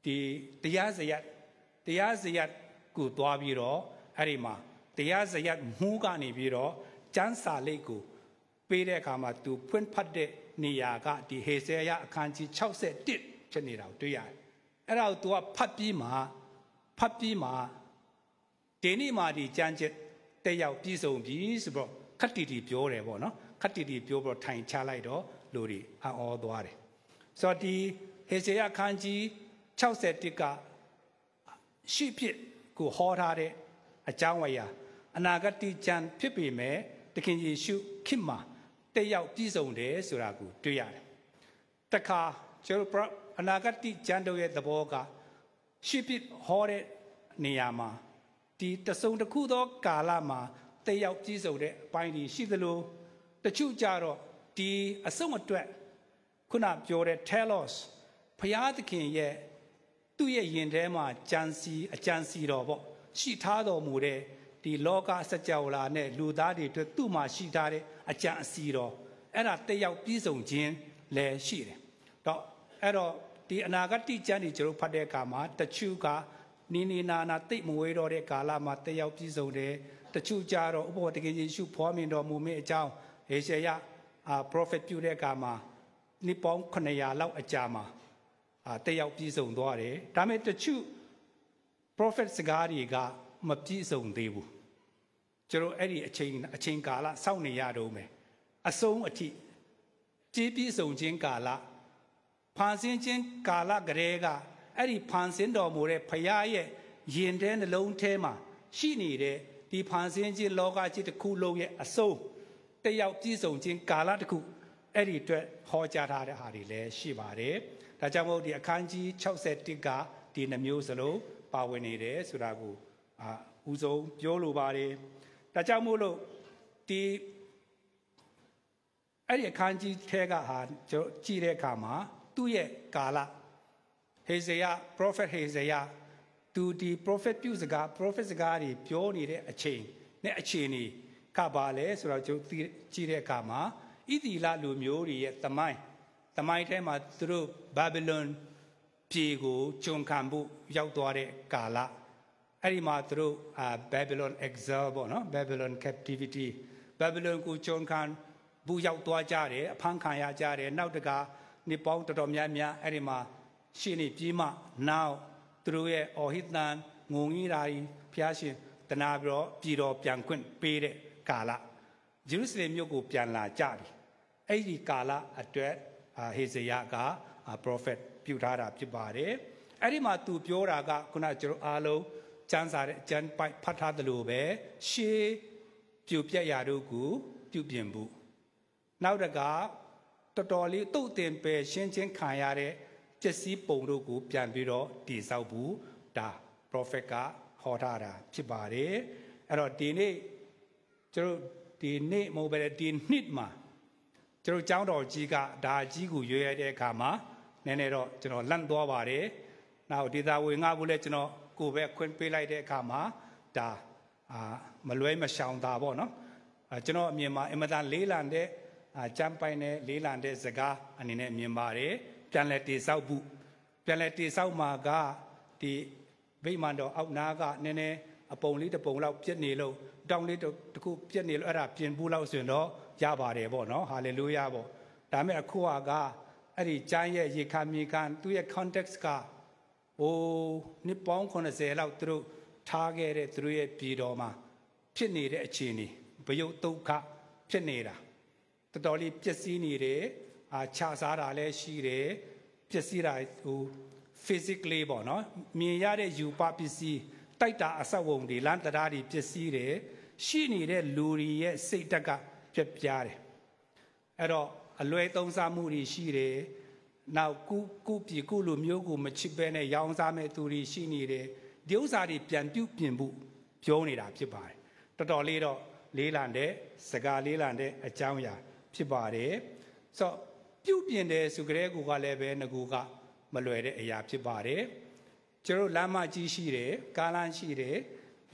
ဒီတရားစရပ်ကိုသွားပြီးတော့အဲ့ဒီမှာတရားစရပ်မှုကနေပြီးတော့ကျမ်းစာလိပ်ကိုပေးတဲ့အခါမှာသူဖွင့်ဖတ်တဲ့နေရာကဒီဟေဇယအခန်းကြီး61ဖြစ်နေတာကိုတွေ့ရတယ်အဲ့ဒါကိုသူကဖတ်ပြီးမှဒီနေ့မှဒီကျမ်းချက်တက်ရောက်ပြည့်စုံပြီဆိုတော့ခက်တီတီပြောတယ်ပေါ့နော်ခက်တီတီပြောပြီးတော့ထိုင်ချလိုက်တော့လူတွေအော်သွားတယ်ဆိုတော့ဒီဟေဇယအခန်းကြီး61ကရှိဖြစ်ကိုဟောထားတဲ့အကြောင်းအရာအနာဂတ်ကျမ်းဖြစ်ပေမဲ့တခင်ယေရှုခေတ်မှာတက်ရောက်ပြည့်စုံတယ်ဆိုတာကိုတွေ့ရတယ်တခါကျွန်တော်အနာဂတ်ကျမ်းတို့ရဲ့သဘောကရှိဖြစ်ဟောတဲ့နေရာမှာဒီတစုံတစ်ခုသောကာလမှာတက်ရောက်ပြည့်စုံတဲ့အပိုင်းတွေရှိသလိုတချို့ကြတော့ဒီအစုံအတွက်ခုနပြောတဲ့ telos ဘုရားသခင်ရဲ့သူ့ရဲ့ယင်ထဲမှာအကြံစီတော်ပေါ့ရှိထားတော်မူတဲ့ဒီလောကစကြဝဠာနဲ့လူသားတွေအတွက်သူ့မှာရှိထားတဲ့အကြံအစီတော်အဲ့ဒါတက်ရောက်ပြည့်စုံခြင်းလည်းရှိတယ် တော့အဲ့တော့ဒီအနာဂတ်တိကျမ်းတွေကျွန်တော်ဖတ်တဲ့အခါမှာတချို့ကနီနီနာနာတိတ်မဝေးတော့တဲ့ကာလမှာတက်ရောက်ပြည်စုံတယ်တချို့ကြတော့ဥပမာတကယ်ယေရှုဖွားမြင်တော်မူမယ့်အကြောင်းဟေရှာယprophet ပြုတဲ့အခါမှာနှစ်ပေါင်း900လောက်အကြာမှာတက်ရောက်ပြည်စုံသွားတယ်ဒါပေမဲ့တချို့ prophet စကားတွေကမပြည့်စုံသေးဘူးကျွန်တော်အဲ့ဒီအချိန်ကာလစောင့်နေရတော့မယ်အဆုံးအထိပြည့်စုံခြင်းကာလဖန်ဆင်းခြင်းကာလကလေးကအဲ့ဒီဖန်ဆင်းတော်မူတဲ့ဖခင်ရဲ့ယင်တဲ့နှလုံးထဲမှာရှိနေတဲ့ဒီဖန်ဆင်းခြင်းလောကကြီးတစ်ခုလုံးရဲ့အဆုံးတယောက်ပြည့်စုံခြင်းကာလတစ်ခုအဲ့ဒီအတွက်ဟောကြားထားတဲ့ဟာတွေလည်းရှိပါတယ်ဒါကြောင့်မို့ဒီအခန်းကြီး61ကဒီနှမျိုးစလုံးပါဝင်နေတယ်ဆိုတာကိုဦးဆုံးပြောလိုပါတယ်ဒါကြောင့်မို့လို့ဒီအဲ့ဒီအခန်းကြီးထဲကဟာကျွန်တော်ကြည့်တဲ့အခါမှာသူ့ရဲ့ကာလဟေဇေယ prophet ဟေဇေယသူဒီ prophet ပြုစကား prophet စကားတွေပြောနေတဲ့အချိန်နဲ့အချိန်ကြီးကပါလဲဆိုတော့ကျွန်တော်ကြည့်တဲ့အခါမှာဣသီလလူမျိုးတွေရဲ့သမိုင်းထဲမှာသူတို့ဘာဗီလုန်ပြည်ကိုကျွန်ခံဖို့ရောက်သွားတဲ့ကာလအဲ့ဒီမှာသူတို့Babylon exile ပေါ့နော် Babylon captivity Babylon ကိုကျွန်ခံဘူးရောက်သွားကြတယ်အဖမ်းခံရကြတယ်နောက်တကနေပေါင်းတော်တော်များများအဲ့ဒီမှာရှင်းနေပြီးမှနောက်သူတို့ရဲ့အော်ဟစ်တန်ငုံကြီးဓာရီဖျားရှင်တနာပြီးတော့ပြည်တော်ပြန်ခွင့်ပေးတဲ့ကာလဂျေရုဆလင်မြို့ကိုပြန်လာကြပြီအဲ့ဒီကာလအတွက်ဟေဇေယကprophet ပြုထားတာဖြစ်ပါတယ်အဲ့ဒီမှာသူပြောတာကခုနကျွန်တော်အားလုံးကျမ်းစာတဲ့ကျမ်းပိုက်ဖတ်ထားသလိုပဲရှေးပြုတ်ပြက်ရာတို့ကိုပြုပြင်ဖို့နောက်တကတော်တော်လေးတုတ်တင်ပယ်ရှင်းချင်းခံရတဲ့ပျက်စီးပုံတို့ကိုပြန်ပြီးတော့တည်ဆောက်ဖို့ဒါ prophet ကဟောထားတာဖြစ်ပါတယ်အဲ့တော့ဒီနေ့ကျွန်တော်ဒီနေ့မဟုတ်ပဲဒီနှစ်မှာကျွန်တော်ကျောင်းတော်ကြီးကဒါကြီးကိုရွေးရတဲ့အခါမှာနည်းနည်းတော့ကျွန်တော်လန့်သွားပါတယ်နောက်ဒေတာဝင်ငါဘူးလဲကျွန်တော်ကိုပဲခွင့်ပေးလိုက်တဲ့အခါမှာဒါမလွဲမရှောင်တာပေါ့နော်ကျွန်တော်အမြင်မှာအင်မတန်လေးလံတဲ့ကျမ်းပိုင်နဲ့လေးလံတဲ့စကားအနေနဲ့မြင်ပါတယ်ပြန်လဲတိဆောက်ဖို့ပြန်လဲတိဆောက်မှာကဒီဗိမာန်တော်အောက်နားကနည်းနည်းအပုံလေးတစ်ပုံလောက်ပြည့်နေလို့တောင်းလေးတစ်ခုပြည့်နေလို့အဲ့ဒါပြင်ဖို့လောက်ဆိုရင်တော့ရပါတယ်ပေါ့နော်ဟာလေလုယာပေါ့ဒါပေမဲ့အခုကအဲ့ဒီကျမ်းရဲ့ရေခါမြေခံသူ့ရဲ့ context ကနှစ်ပေါင်း80လောက်သူတို့ထားခဲ့တဲ့သူတို့ရဲ့ပြည်တော်မှာဖြစ်နေတဲ့အခြေအနေဘယုတ်ဒုက္ခဖြစ်နေတာတော်တော်လေးပျက်စီးနေတယ်ခြားစားတာလည်းရှိတယ်ပျက်စီးတာphysically ပေါ့နော်မြင်ရတဲ့ယူပပစ္စည်းတိုက်တာအဆောက်အုံတွေလမ်းတရားတွေပျက်စီးတယ်ရှိနေတဲ့လူတွေရဲ့စိတ်ဓာတ်ကပြက်ပြားတယ်အဲ့တော့အလွဲသုံးစားမှုတွေရှိတယ်နောက်ကုပြည်ကုလူမျိုးကိုမချစ်ပဲနဲ့ရောင်းစားမဲ့သူတွေရှိနေတယ်ဒီဥစ္စာတွေပြန်ပြုပြင်ဖို့ပြောနေတာဖြစ်ပါတယ်တော်တော်လေးတော့လေးလံတဲ့စကားလေးလံတဲ့အကြောင်းအရာဖြစ်ပါတယ်ဆိုတော့ပြုပြင်တယ်ဆိုကြတဲ့ကူကလည်းပဲငကူကမလွယ်တဲ့အရာဖြစ်ပါတယ်ကျွန်တော်လမ်းမကြီးရှိတယ်ကားလမ်းရှိတယ်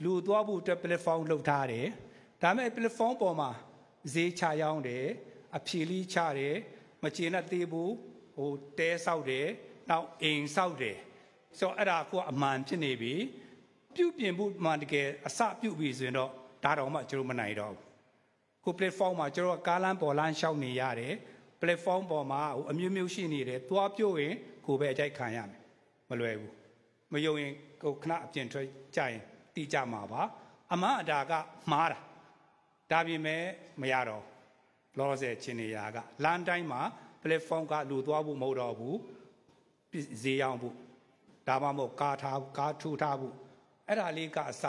လူသွားဖို့အတွက် platform လုပ်ထားတယ်ဒါပေမဲ့ platform ပေါ်မှာဈေးချရောင်းတယ်အဖြေလေးချတယ်မကျေနပ်သေးဘူးတဲဆောက်တယ်နောက်အိမ်ဆောက်တယ်ဆိုတော့အဲ့ဒါကအမှန်ဖြစ်နေပြီပြုပြင်ဖို့မှတကယ်အစပြုပြီဆိုရင်တော့ဒါတော့မှကျွန်တော်မနိုင်တော့ဘူးကို platform မှာကျွန်တော်ကားလမ်းပေါ်လမ်းရှောက်နေရတယ် platform ပေါ်မှာအမျိုးမျိုးရှိနေတယ်သွားပြုတ်ရင်ကိုပဲအကြိုက်ခံရမယ်မလွယ်ဘူးမယုံရင်ကိုခဏအပြင်ထွက်ကြရင်တိကျမှာပါအမှန်အတာကမှားတာဒါပြင်မဲ့မရတော့လောဆယ်ချင်းနေရာကလမ်းတိုင်းမှာ platform ကလူသွားဖို့မဟုတ်တော့ဘူးဈေးရောက်ဖို့ဒါမှမဟုတ်ကားထူထားဖို့အဲ့ဒါလေးကအစ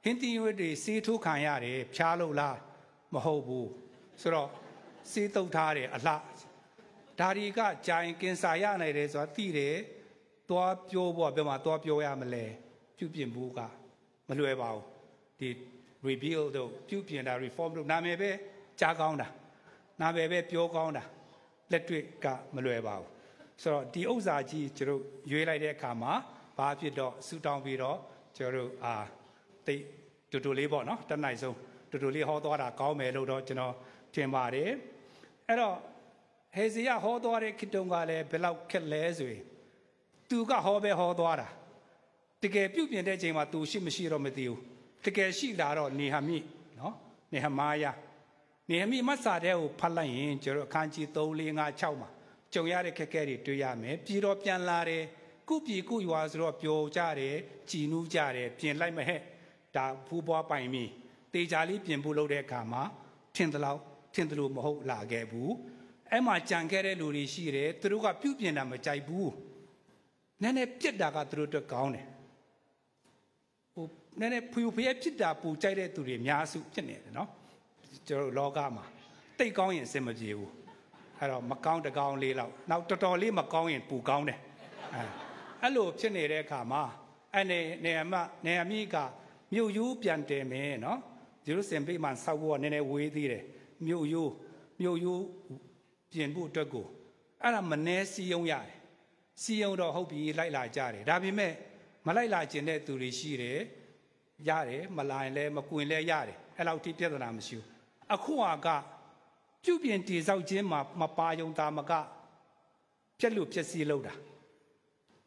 ဟင်းတီရွက်တွေစီးထိုးခံရတယ်ဖြားလို့လားမဟုတ်ဘူးဆိုတော့စီးတုတ်ထားတယ်အလှဒါတွေကကြာရင်ကင်ဆာရနိုင်တယ်ဆိုတာသိတယ်သွားပြောဖို့ပြောမှာသွားပြောရမလဲပြုပြင်ဖို့ကမလွယ်ပါဘူးဒီ rebuild တို့ပြုပြင်တာ reform တို့နာမည်ပဲကြားကောင်းတာနာမည်ပဲပြောကောင်းတာလက်တွေ့ကမလွယ်ပါဘူးဆိုတော့ဒီဥစ္စာကြီးကျွန်တော်ရွေးလိုက်တဲ့အခါမှာဘာဖြစ်တော့ဆူတောင်းပြီးတော့ကျွန်တော်တိတ်တူလေးပေါ့နော်တနိုင်ဆုံးတူလေးဟောသွားတာကောင်းမယ်လို့တော့ကျွန်တော်ထင်ပါတယ်အဲ့တော့ ဟေဇေယဟောသွားတဲ့ခေတ်တုန်းကလည်းဘယ်လောက်ခက်လဲဆိုရင်သူကဟောပဲဟောသွားတာတကယ်ပြုပြင်တဲ့အချိန်မှာသူရှိမရှိတော့မသိဘူးတကယ်ရှိလာတော့နေဟမိနော်နေဟမာယနေဟမိမတ်စာတဲ့ကိုဖတ်လိုက်ရင်ကျွန်တော်အခန်းကြီး3 4 5 6မှာကြုံရတဲ့ခက်ခဲတွေတွေ့ရမယ်ပြီးတော့ပြန်လာတယ်ကုပြည်ကုရွာဆိုတော့ပျော်ကြတယ်ကြည်နူးကြတယ်ပြင်လိုက်မဟဲ့ဒါဖူးပွားပိုင်ပြီတေချာလေးပြင်ဖို့လုပ်တဲ့အခါမှာထင်တယ်လို့မဟုတ်လာခဲ့ဘူးအဲ့မှာကြံခဲ့တဲ့လူတွေရှိတယ်သူတို့ကပြုပြင်တာမကြိုက်ဘူးနည်းနည်းပြစ်တာကသူတို့အတွက်ကောင်းတယ်ဟိုနည်းနည်းဖျူဖျက်ပြစ်တာပူကြိုက်တဲ့သူတွေအများစုဖြစ်နေတယ်နော်ကျွန်တော်လောကမှာတိတ်ကောင်းရင်အဆင်မပြေဘူးအဲ့တော့မကောင်းတကောင်းလေးလောက်နောက်တော်တော်လေးမကောင်းရင်ပူကောင်းတယ်အဲ့လိုဖြစ်နေတဲ့အခါမှာအဲ့နေအမိကမြို့ယူပြန်တယ်မယ်နော်ဒီလိုစင်ပိမှဆောက်ဖို့ကနည်းနည်းဝေးသေးတယ်မြို့ယူပြင်ဖို့အတွက်ကိုအဲ့ဒါမနှဲစီယုံရတယ်စီယုံတော့ဟုတ်ပြီလိုက်လာကြတယ်ဒါပေမဲ့မလိုက်လာခြင်းတဲ့သူတွေရှိတယ်ရတယ်မလာရင်လည်းမကွင်လည်းရတယ်အဲ့လောက်ထိပြဿနာမရှိဘူးအခုကပြုပြင်တည်ဆောက်ခြင်းမှာမပါယုံသားမကပြက်လို့ပြက်စီးလို့တာ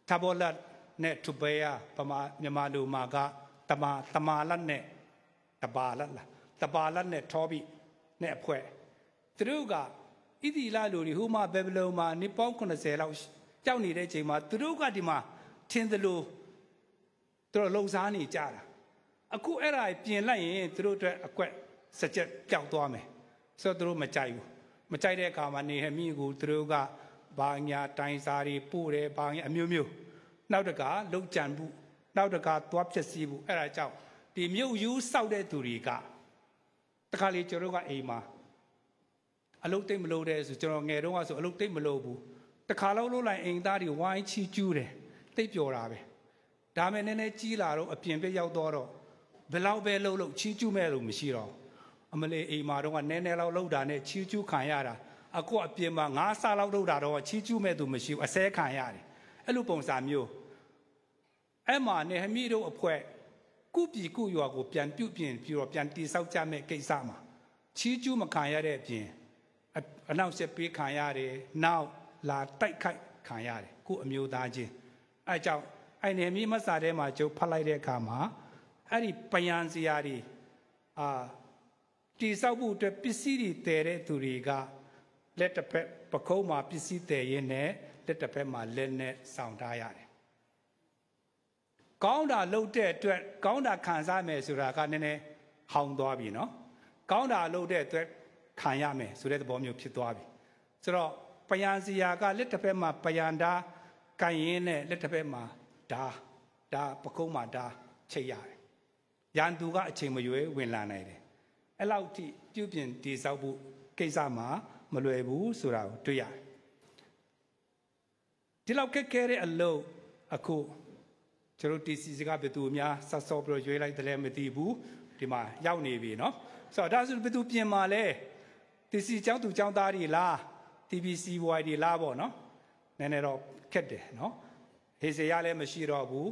သဘောလတ်နဲ့ထုပေယပမာမြန်မာလူမှာကတမာလတ်နဲ့တပါလတ်လားတပါလတ်နဲ့ထောပြီးနဲ့အဖွဲသူတို့ကဣတိလလူတွေဟိုမှာဘယ်ဘလုံမှာနေပေါင်း80လောက်ကြောက်နေတဲ့ချိန်မှာသူတို့ကဒီမှာထင်းသလိုသူတို့လုံစားနေကြတာအခုအဲ့ဒါပြင်လိုက်ရင်သူတို့အတွက်အကွက်စကြက်ပျောက်သွားမယ်ဆိုတော့သူတို့မကြိုက်ဘူးမကြိုက်တဲ့အခါမှာနေဟမိကိုသူတို့ကဘာညာတိုင်စာတွေပို့တယ်ဘာညာအမျိုးမျိုးနောက်တကလှုပ်ကြံမှုနောက်တကသွားဖြစ်စီမှုအဲ့ဒါကြောင့်ဒီမြုပ်ယူစောက်တဲ့သူတွေကတခါလေကျွန်တော်ကအိမ်မှာအလုပ်တိတ်မလုပ်တဲ့ဆိုကျွန်တော်ငယ်တုန်းကဆိုအလုပ်တိတ်မလုပ်ဘူးတခါလောက်လုပ်လိုက်အိမ်သားတွေဝိုင်းချီကျူးတယ်တိတ်ပျော်တာပဲဒါမဲ့နည်းနည်းကြီးလာတော့အပြင်ပြရောက်တော့ဘယ်လောက်ပဲလုပ်ချီကျူးမဲ့လို့မရှိတော့အမလေးအိမ်မှာတော့နည်းနည်းလောက်လုပ်တာနဲ့ချီကျူးခံရတာအခုအပြင်မှာ9ဆလောက်လုပ်တာတော့ချီကျူးမဲ့သူမရှိဘူးအစဲခံရတယ်အဲ့လိုပုံစံမျိုးအဲ့မှာနေဟမိတို့အဖွဲ့ကုပြည်ကုရွာကိုပြန်ပြုပြင်ပြီးတော့ပြန်တိဆောက်ကြမဲ့ကိစ္စမှာချီကျူးမခံရတဲ့အပြင်အနောက်ဆက်ပေးခံရတယ်နောက်လာတိုက်ခိုက်ခံရတယ်ခုအမျိုးသားချင်းအဲကြောင့်အဲ့နေမိမဆာထဲမှာကျုပ်ဖတ်လိုက်တဲ့အခါမှာအဲ့ဒီပယံစရာတွေတိဆောက်ဖို့အတွက်ပစ္စည်းတွေတည်တဲ့သူတွေကလက်တစ်ဖက်ပခုံးမှာပစ္စည်းတည်ရင်းနဲ့လက်တစ်ဖက်မှာလက်နဲ့ဆောင်ထားရတယ်ကောင်းတာလုပ်တဲ့အတွက်ကောင်းတာခံစားမယ်ဆိုတာကနည်းနည်းဟောင်းသွားပြီနော်ကောင်းတာလုပ်တဲ့အတွက်ခံရမယ်ဆိုတဲ့သဘောမျိုးဖြစ်သွားပြီဆိုတော့ပယံစီယာကလက်တစ်ဖက်မှာပယံဓာကန်ရင်းနဲ့လက်တစ်ဖက်မှာဓာပကုံးမှာဓာချိတ်ရတယ်ရန်သူကအချိန်မရွေးဝင်လာနိုင်တယ်အဲ့လောက်ထိပြုပြင်တည်ဆောက်ဖို့ကိစ္စမှာမလွယ်ဘူးဆိုတာကိုတွေ့ရတယ်ဒီလောက်ခက်ခဲတဲ့အလုပ်အခုကျွန်တော်တီစီစကဘယ်သူများဆက်စောပြီးရွေးလိုက်တယ်လည်းမသိဘူးဒီမှာရောက်နေပြီနော်ဆိုတော့ဒါဆိုဘယ်သူပြင်มาလဲတီစီကျောင်းသူကျောင်းသားတွေလား TBCY တွေလားပေါ့နော်နည်းနည်းတော့ခက်တယ်နော်ဟေဇေယလည်းမရှိတော့ဘူး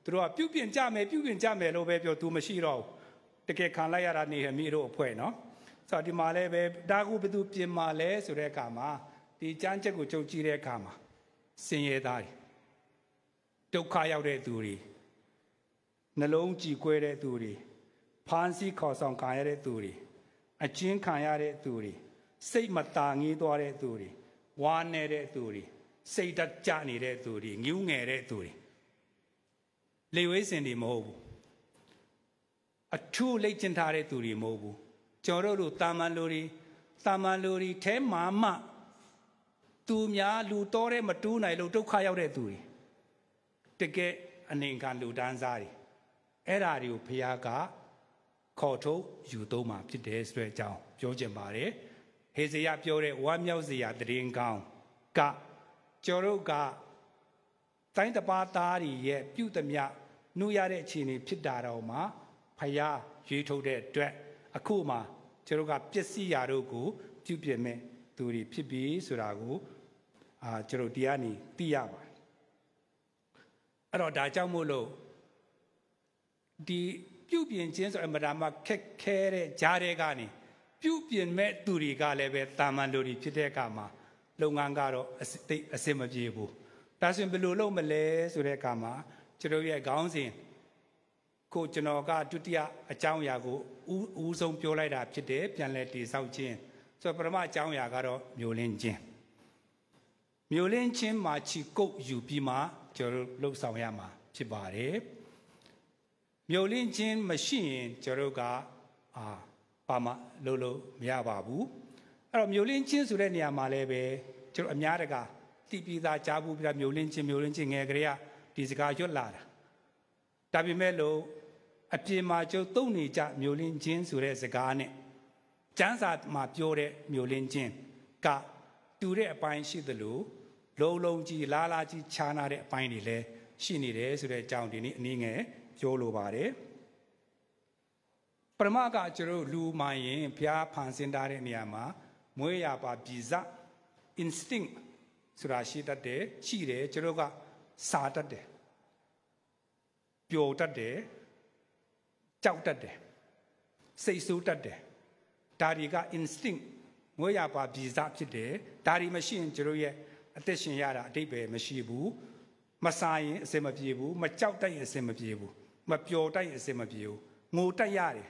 သူတို့ကပြုပြင်ကြမယ်လို့ပဲပြောသူမရှိတော့ဘူးတကယ်ခံလိုက်ရတာနေဟမိတို့အဖွဲ့နော်ဆိုတော့ဒီမှာလည်းပဲဒါကူဘယ်သူပြင်มาလဲဆိုတဲ့အခါမှာဒီကျမ်းချက်ကိုကြုံကြည့်တဲ့အခါမှာစင်ရဲသားတွေဒုက္ခရောက်တဲ့သူတွေနှလုံးကြည်ကွဲတဲ့သူတွေဖမ်းဆီးခေါ်ဆောင်ခံရတဲ့သူတွေအကျဉ်းခံရတဲ့သူတွေစိတ်မတာငေးသွားတဲ့သူတွေဝါနေတဲ့သူတွေစိတ်ဓာတ်ကျနေတဲ့သူတွေငြူးငယ်တဲ့သူတွေလေဝိစင်တွေမဟုတ်ဘူးအထူးလိတ်ကျင်ထားတဲ့သူတွေမဟုတ်ဘူးကျွန်တော်တို့တာမန်လူတွေထဲမှာမှသူများလူတော်တဲ့မတူးနိုင်လို့ဒုက္ခရောက်တဲ့သူတွေတကယ်အနေခံလူတန်းစားတွေအဲ့ဓာတွေကိုဘုရားကခေါ်ထုတ်ယူသုံးမှာဖြစ်တယ်ဆိုတဲ့အကြောင်းပြောချင်ပါတယ်ဟေဇေယပြောတဲ့ဝမ်းမြောက်စရာတရင်ကောင်းကကျော်တို့ကတိုင်းတပါးသားတွေရဲ့ပြုသမျှနှူးရတဲ့အခြေအနေဖြစ်တာတော့မှဘုရားရွေးထုတ်တဲ့အတွက်အခုမှကျော်တို့ကပစ္စည်းရာတို့ကိုပြုပြင်မဲ့သူတွေဖြစ်ပြီဆိုတာကိုကျော်တို့တရားနေသိရပါတယ်အဲ့တော့ဒါကြောင့်မို့လို့ဒီပြုပြင်ခြင်းဆိုအမှန်တမ်းခက်ခဲတဲ့ဂျားတွေကနေပြုပြင်မဲ့သူတွေကလည်းပဲတာမန်လူတွေဖြစ်တဲ့အခါမှာ လုပ်ငန်းကတော့အစင်မပြေဘူးဒါဆိုရင်ဘယ်လိုလုပ်မလဲဆိုတဲ့အခါမှာကျွန်တော်ရဲ့ခေါင်းစဉ်ကိုကျွန်တော်ကဒုတိယအကြောင်းအရာကိုဦးဆုံးပြောလိုက်တာဖြစ်တယ်ပြန်လဲတည်ဆောက်ခြင်းဆိုတော့ပထမအကြောင်းအရာကတော့မျိုးလင်းခြင်းမှာချီကုတ်ယူပြီးမှကျွန်တော်လှုပ်ဆောင်ရမှာဖြစ်ပါတယ်မျိုးလင်းခြင်းမရှိရင်ကျွန်တော်ကပါမလို့မရပါဘူးအဲ့တော့မျိုးလင်းခြင်းဆိုတဲ့နေရာမှာလည်းပဲကျွန်တော်အများတကာတိပိသားကြားဘူးပြမျိုးလင်းခြင်းငယ်ကလေးကဒီစကားရွတ်လာတာဒါပေမဲ့လို့အပြင်မှာကျုပ်သုံးနေကြမျိုးလင်းခြင်းဆိုတဲ့စကားနဲ့ကျမ်းစာမှာပြောတဲ့မျိုးလင်းခြင်းကတူတဲ့အပိုင်းရှိသလိုလုံးကြီးလားကြီးခြားနာတဲ့အပိုင်းတွေလည်းရှိနေတယ်ဆိုတဲ့အကြောင်းဒီနေ့အနည်းငယ်ပြောလိုပါတယ်ပရမကကျွန်တော်လူမှရင်ဘုရားဖန်ဆင်းထားတဲ့နေရာမှာမွေးရပါပြည်စ instinct ဆိုတာရှိတတ်တယ်ရှိတယ်ကျွန်တော်ကစားတတ်တယ်ပျော်တတ်တယ်ကြောက်တတ်တယ်စိတ်ဆိုးတတ်တယ်ဒါတွေက instinct မွေးရပါပြည်စဖြစ်တယ်ဒါတွေမရှိရင်ကျွန်တော်ရဲ့အသက်ရှင်ရတာအတိတ်ပဲမရှိဘူးမစားရင်အစင်မပြေဘူးမကြောက်တတ်ရင်အစင်မပြေဘူးမပျော်တတ်ရင်အစင်မပြေဘူးငိုတတ်ရတယ်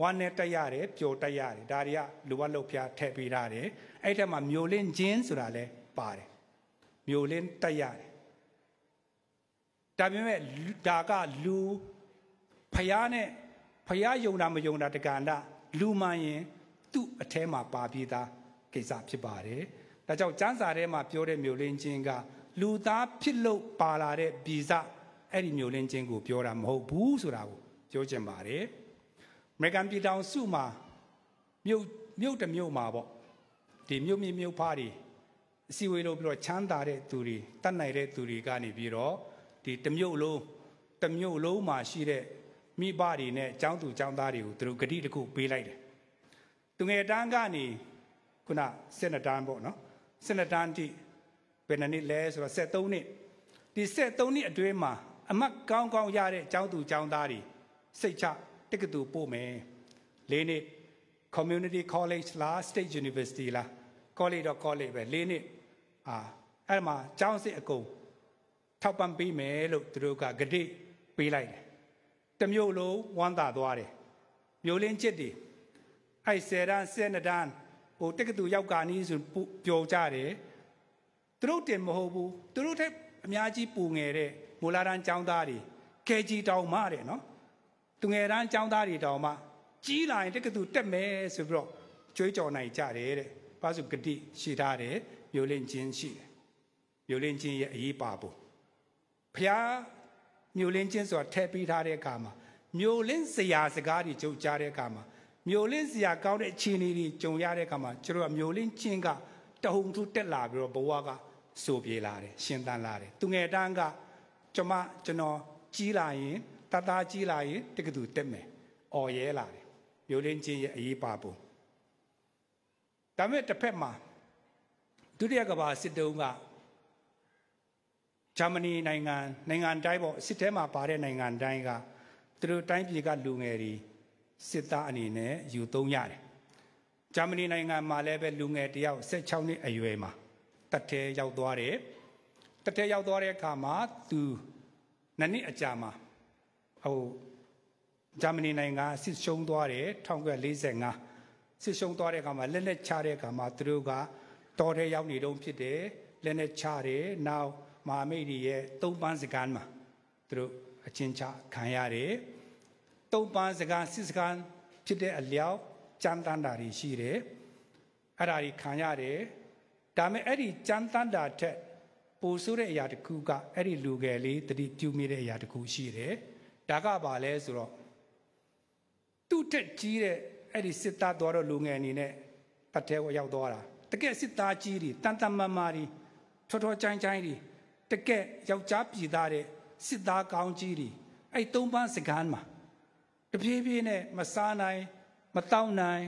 ဝမ်းနဲ့တက်ရတယ်ပျော်တက်ရတယ်ဒါတွေကလူဝတ်လုပ်ဖျားထည့်ပေးထားတယ်အဲ့ထက်မှာမျိုးလင်းခြင်းဆိုတာလည်းပါတယ်မျိုးလင်းတက်ရတယ်ဒါပေမဲ့ဒါကလူဖျားနဲ့ဖျားယုံတာမယုံတာတက္ကန္တလူမှန်ရင်သူ့အထဲမှာပါပြီးသားကိစ္စဖြစ်ပါတယ်ဒါကြောင့်ကျမ်းစာထဲမှာပြောတဲ့မျိုးလင်းခြင်းကလူသားဖြစ်လို့ပါလာတဲ့ဗီဇအဲ့ဒီမျိုးလင်းခြင်းကိုပြောတာမဟုတ်ဘူးဆိုတာကိုပြောချင်ပါတယ်အမေရိကန်ပြည်ထောင်စုမှာမြို့တစ်မြို့မှာပေါ့ဒီမြို့ဖားတွေအစည်းအဝေးလုပ်ပြီးတော့ချမ်းသာတဲ့သူတွေတတ်နိုင်တဲ့သူတွေကနေပြီးတော့ဒီတစ်မြို့လုံးမှာရှိတဲ့မိဘတွေနဲ့ကျောင်းသူကျောင်းသားတွေကိုသူတို့ဂတိတစ်ခုပေးလိုက်တယ်သူငယ်တန်းကနေခုန12တန်းပေါ့နော်12တန်းတိဘယ်နှစ်လဲဆိုတော့73နှစ်ဒီ73နှစ်အတွင်းမှာအမှတ်ကောင်းရတဲ့ကျောင်းသူကျောင်းသားတွေစိတ်ချတက္ကသိုလ်ပို့မယ်၄နှစ် community college လား state university လား college တော့ college ပဲ၄နှစ်အဲ့မှာကျောင်းစစ်အကုန်ထောက်ပံ့ပေးမယ်လို့သူတို့ကဂတိပေးလိုက်တယ်တမျိုးလုံးဝမ်းသာသွားတယ်မျိုးလင်းချစ်တွေအဲ့10တန်း12တန်းဟိုတက္ကသိုလ်ရောက်ကာနီးဆိုပျော်ကြတယ်သူတို့တင်မဟုတ်ဘူးသူတို့ထက်အများကြီးပူငယ်တဲ့မူလာတန်းကျောင်းသားတွေကေကြီးတောင်မှတဲ့နော်သူငယ်တန်းကျောင်းသားတွေတောင်မှကြီးလာရင်တက္ကသိုလ်တက်မယ်ဆိုပြီးတော့ကြွေးကြော်နိုင်ကြတယ်တဲ့ဘာလို့ဂတိရှိထားတယ်မျိုးလင်းခြင်းရှိတယ်မျိုးလင်းခြင်းရဲ့အရေးပါဖို့ဖျားမျိုးလင်းခြင်းဆိုတာထည့်ပေးထားတဲ့အခါမှာမျိုးလင်းစရာစကားတွေကြုံကြားတဲ့အခါမှာမျိုးလင်းစရာကောင်းတဲ့အခြေအနေတွေကြုံရတဲ့အခါမှာကျွန်တော်ကမျိုးလင်းခြင်းကတဟုန်ထူးတက်လာပြီးတော့ဘဝကစိုးပြေလာတယ်ရှင်သန်လာတယ်သူငယ်တန်းကကျွန်တော်ကြီးလာရင်တသားကြီးလာရင်တက္ကသိုလ်တက်မယ်အော်ရဲလာတယ်မျိုးလင်းခြင်းရဲ့အရေးပါပုံဒါမဲ့တစ်ဖက်မှာဒုတိယကမ္ဘာစစ်တုန်းကဂျာမနီနိုင်ငံတိုင်းပေါ့စစ်ထဲမှာပါတဲ့နိုင်ငံတိုင်းကသူတို့တိုင်းပြည်ကလူငယ်တွေစစ်သားအနေနဲ့ယူသုံးရတယ်ဂျာမနီနိုင်ငံမှာလည်းပဲလူငယ်တယောက်16နှစ်အရွယ်မှာတပ်ထဲရောက်သွားတယ်တပ်ထဲရောက်သွားတဲ့အခါမှာသူနှစ်အကြာမှာဟိုဂျာမနီနိုင်ငံစစ်ရှုံးသွားတယ်1945စစ်ရှုံးသွားတဲ့အခါမှာလက်နဲ့ချတဲ့အခါမှာသူတို့ကတော်ထဲရောက်နေတော့ဖြစ်တယ်လက်နဲ့ချတယ်နောက်မဟာမိတ်တွေရဲ့3ပန်းစကန်မှာသူတို့အချင်းချခံရတယ်3ပန်းစကန်စစ်စကန်ဖြစ်တဲ့အလျောက်ကြမ်းတမ်းတာတွေရှိတယ်အဲ့ဒါတွေခံရတယ်ဒါမဲ့အဲ့ဒီကြမ်းတမ်းတာထက်ပိုဆိုးတဲ့အရာတစ်ခုကအဲ့ဒီလူငယ်လေးတတိပြုမိတဲ့အရာတစ်ခုရှိတယ်ဒါကဘာလဲဆိုတော့သူ့တက်ကြီးတဲ့အဲ့ဒီစစ်သားတော်လူငယ်အနေနဲ့ပတ်ထဲရောက်သွားတာတကယ်စစ်သားကြီးတွေတန်တန်မာမာတွေထောချိုင်းတွေတကယ်ယောက်ျားပြည်သားတဲ့စစ်သားကောင်းကြီးတွေအဲ့3ပန်းစကန်မှာတဖြည်းဖြည်းနဲ့မစားနိုင်မတောင်းနိုင်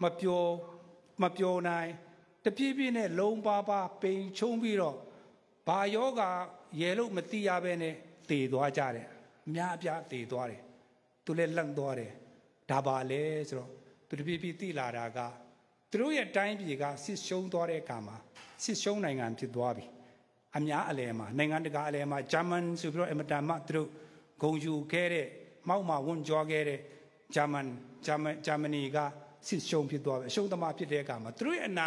မပျော်နိုင်တဖြည်းဖြည်းနဲ့လုံးပါပိန်ချုံပြီးတော့ဘာယောဂရဲလို့မသိရဘဲနဲ့တည်သွားကြတယ်အများအပြားတည်သွားတယ်သူလည်းလန့်သွားတယ်ဒါပါလဲဆိုတော့သူတဖြည်းဖြည်းသိလာတာက သူတို့ရဲ့တိုင်းပြည်ကစစ်ရှုံးသွားတဲ့အခါမှာစစ်ရှုံးနိုင်ငံဖြစ်သွားပြီအများအလယ်မှာနိုင်ငံတကာအလယ်မှာဂျာမန်ဆိုပြီးတော့အမတန်မှသူတို့ဂုဏ်ယူခဲ့တဲ့မောက်မှာဝန်ကြွားခဲ့တဲ့ဂျာမနီကစစ်ရှုံးဖြစ်သွားပြီအရှုံးသမားဖြစ်တဲ့အခါမှာသူတို့ရဲ့အနာ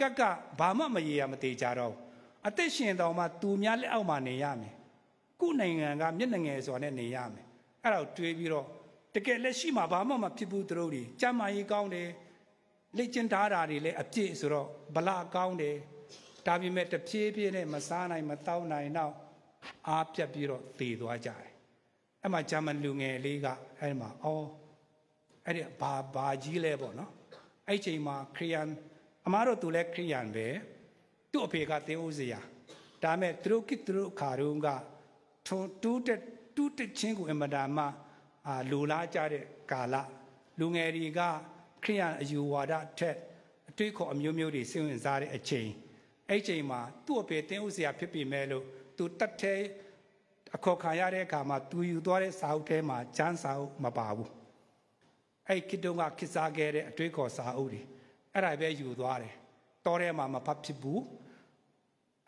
ဂတ်ကဘာမှမရေရမသေးကြတော့အသက်ရှင်တော်မှာသူများလက်အောက်မှာနေရမယ်ခုနိုင်ငံကမျက်နှာငယ်စွာနဲ့နေရမယ်အဲ့ဒါကိုတွေးပြီးတော့တကယ်လက်ရှိမှာဘာမှမဖြစ်ဘူးသူတို့တွေကြမ်းမာရေးကောင်းတယ်လက်ကျင်ထားတာတွေလည်းအပြည့်ဆိုတော့ဗလာကောင်းတယ်ဒါပေမဲ့တဖြည်းဖြည်းနဲ့မစားနိုင်မတောင်းနိုင်တော့အားပြတ်ပြီးတော့သေသွားကြတယ်အဲ့မှာဂျာမန်လူငယ်လေးကအဲ့မှာအဲ့ဒီဘာကြီးလဲပေါ့နော်အဲ့ချိန်မှာခရိယန်အမားတို့သူလည်းခရိယန်ပဲသူ့အဖေကသင်ဦးစရာဒါမဲ့သူတို့ခါတုန်းကတူးတက်ချင်းကိုအမတာမှလူလားကြတဲ့ကာလလူငယ်တွေကခရိယန်အယူဝါဒထက်အတွေ့အခေါ်အမျိုးမျိုးတွေစိတ်ဝင်စားတဲ့အချိန်အဲ့ချိန်မှာသူ့အဖေသင်ဦးစရာဖြစ်ပြီမဲ့လို့သူတတ်တဲ့အခေါ်ခံရတဲ့အခါမှာသူယူသွားတဲ့စာအုပ်ထဲမှာကျမ်းစာအုပ်မပါဘူးအဲ့ကိတုံးကခေစားခဲ့တဲ့အတွေ့အခေါ်စာအုပ်တွေအဲ့ဒါပဲယူသွားတယ်တောထဲမှာမဖတ်ဖြစ်ဘူး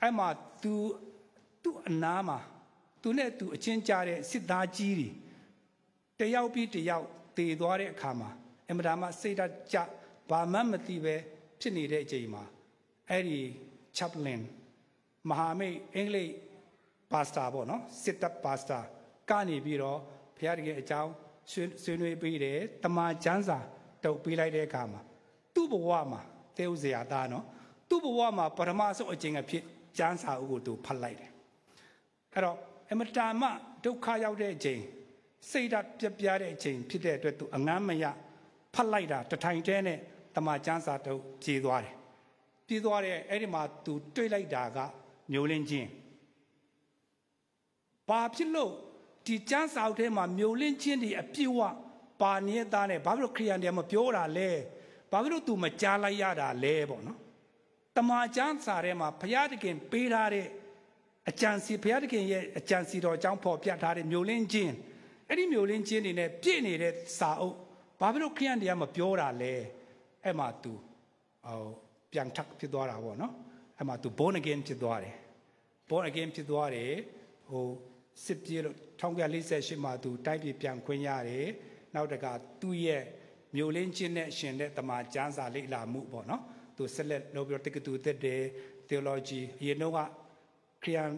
အဲ့မှာသူ့အနားမှာသူနဲ့သူအချင်းကြားတဲ့စစ်သားကြီးတွေတယောက်ပြီးတယောက်တည်သွားတဲ့အခါမှာအမဒါမှစိတ်ဓာတ်ကြဘာမှမသိပဲဖြစ်နေတဲ့အချိန်မှာအဲ့ဒီ chaplain မဟာမိတ်အင်္ဂလိပ်ပါစတာပေါ့နော်စစ်တပ်ပါစတာကနေပြီးတော့ဘုရားတကယ်အကြောင်းဆွေးနွေးပေးတယ်တမန်ကျမ်းစာတုပ်ပေးလိုက်တဲ့အခါမှာသူ့ဘဝမှာတဲဥစရာသားနော်သူ့ဘဝမှာပထမဆုံးအကျင့်အဖြစ်ကျမ်းစာအုပ်ကိုသူဖတ်လိုက်တယ်အဲ့တော့အမတာမှဒုက္ခရောက်တဲ့အချိန်စိတ်ဓာတ်ပြပြတဲ့အချိန်ဖြစ်တဲ့အတွက်သူအငမ်းမရဖတ်လိုက်တာတထိုင်တဲနဲ့တမန်ကျမ်းစာတုပ်ပြေးသွားတယ်အဲ့ဒီမှာသူတွေ့လိုက်တာကမျိုးလင်းချင်းဘာဖြစ်လို့ဒီကျမ်းစာအုပ်ထဲမှာမျိုးလင်းချင်းတွေအပြည့်ဝပါနေတဲ့နဲ့ဘာဖြစ်လို့ခရိယန်တွေမပြောတာလဲဘာဖြစ်လို့ तू မကြားလိုက်ရတာလဲပေါ့နော်တမန်ကျမ်းစာထဲမှာဘုရားသခင်ပေးထားတဲ့အကြံစီဘုရားသခင်ရဲ့အကြံစီတော်အကြောင်းဖော်ပြထားတဲ့မျိုးလင်းချင်းအဲ့ဒီမျိုးလင်းချင်းတွေနဲ့ပြည့်နေတဲ့စာအုပ်ဘာဖြစ်လို့ခရိယန်တွေကမပြောတာလဲအဲ့မှာ तू ပြန်ထပ်ဖြစ်သွားတာပေါ့နော်အဲ့မှာ तू born again ဖြစ်သွားတယ် born again ဖြစ်သွားတယ်စစ်ပြေလို့1948မှာ तू တိုက်ပြည်ပြန်ခွင့်ရတယ်နောက်တကသူ့ရဲ့မျိုးလင်းချင်းနဲ့ရှင်တဲ့တမန်ကျမ်းစာလေ့လာမှုပေါ့နော် तू ဆက်လက်လုပ်ပြီးတော့တက္ကသိုလ်တက်တယ် theology အရင်တော့ခရိယန်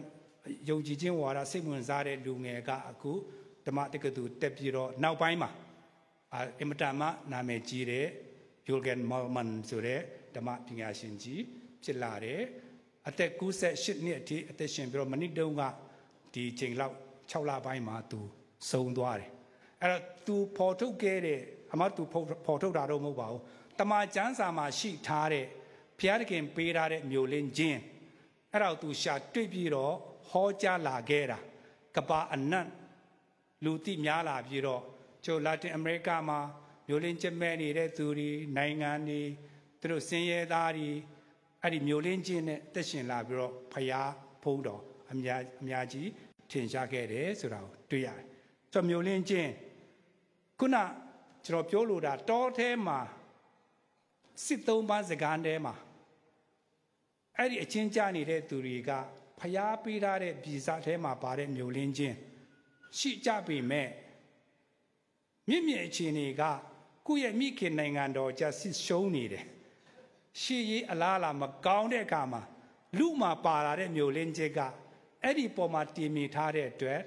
ယုံကြည်ခြင်းဝါဒစိတ်ဝင်စားတဲ့လူငယ်ကအခုဓမ္မတက္ကသိုလ်တက်ပြီးတော့နောက်ပိုင်းမှာအင်မတန်မှနာမည်ကြီးတဲ့ Jürgen Moltmann ဆိုတဲ့ဓမ္မပညာရှင်ကြီးဖြစ်လာတယ်အသက်98နှစ်အထိအသက်ရှင်ပြီးတော့မနစ်တုန်းကဒီချိန်လောက်6လပိုင်းမှာ तू ဆုံးသွားတယ်အဲ့တော့ तू ပေါ်ထုတ်ခဲ့တဲ့အမှ तू ပေါ်ထုတ်တာတော့မဟုတ်ပါဘူးတမန်ကျမ်းစာမှာရှိထားတဲ့ဘုရားသခင်ပေးထားတဲ့မျိုးလင်းချင်းအဲ့တော့ तू ရှာတွေ့ပြီးတော့ဟောကြားလာခဲ့တာကဘာအနတ်လူသိများလာပြီးတော့ကျိုလာတင်အမေရိကမှာမျိုးလင်းချင်းမဲ့နေတဲ့သူတွေနိုင်ငံတွေသူတို့စင်ရဲသားတွေအဲ့ဒီမျိုးလင်းချင်းနဲ့တက်ရှင်လာပြီးတော့ဖျားဖုံးတော်အများကြီးထင်ရှားခဲ့တယ်ဆိုတာကိုတွေ့ရတယ်။ဆိုမျိုးလင်းချင်းခုနကျွန်တော်ပြောလိုတာတောထဲမှာစစ်သုံးပါးစကားထဲမှာအဲ့ဒီအချင်းကြနေတဲ့သူတွေကဖျားပေးထားတဲ့ပြည်စာထဲမှာပါတဲ့မျိုးလင်းချင်းရှိကြပေမဲ့မြင့်မြတ်အခြေအနေကကိုယ့်ရဲ့မိခင်နိုင်ငံတော်ကြစစ်ရှုံးနေတယ်ရှေ့ရေးအလားလာမကောင်းတဲ့အခါမှာလူမှာပါလာတဲ့မျိုးလင်းချက်ကအဲ့ဒီပေါ်မှာတည်မြဲထားတဲ့အတွက်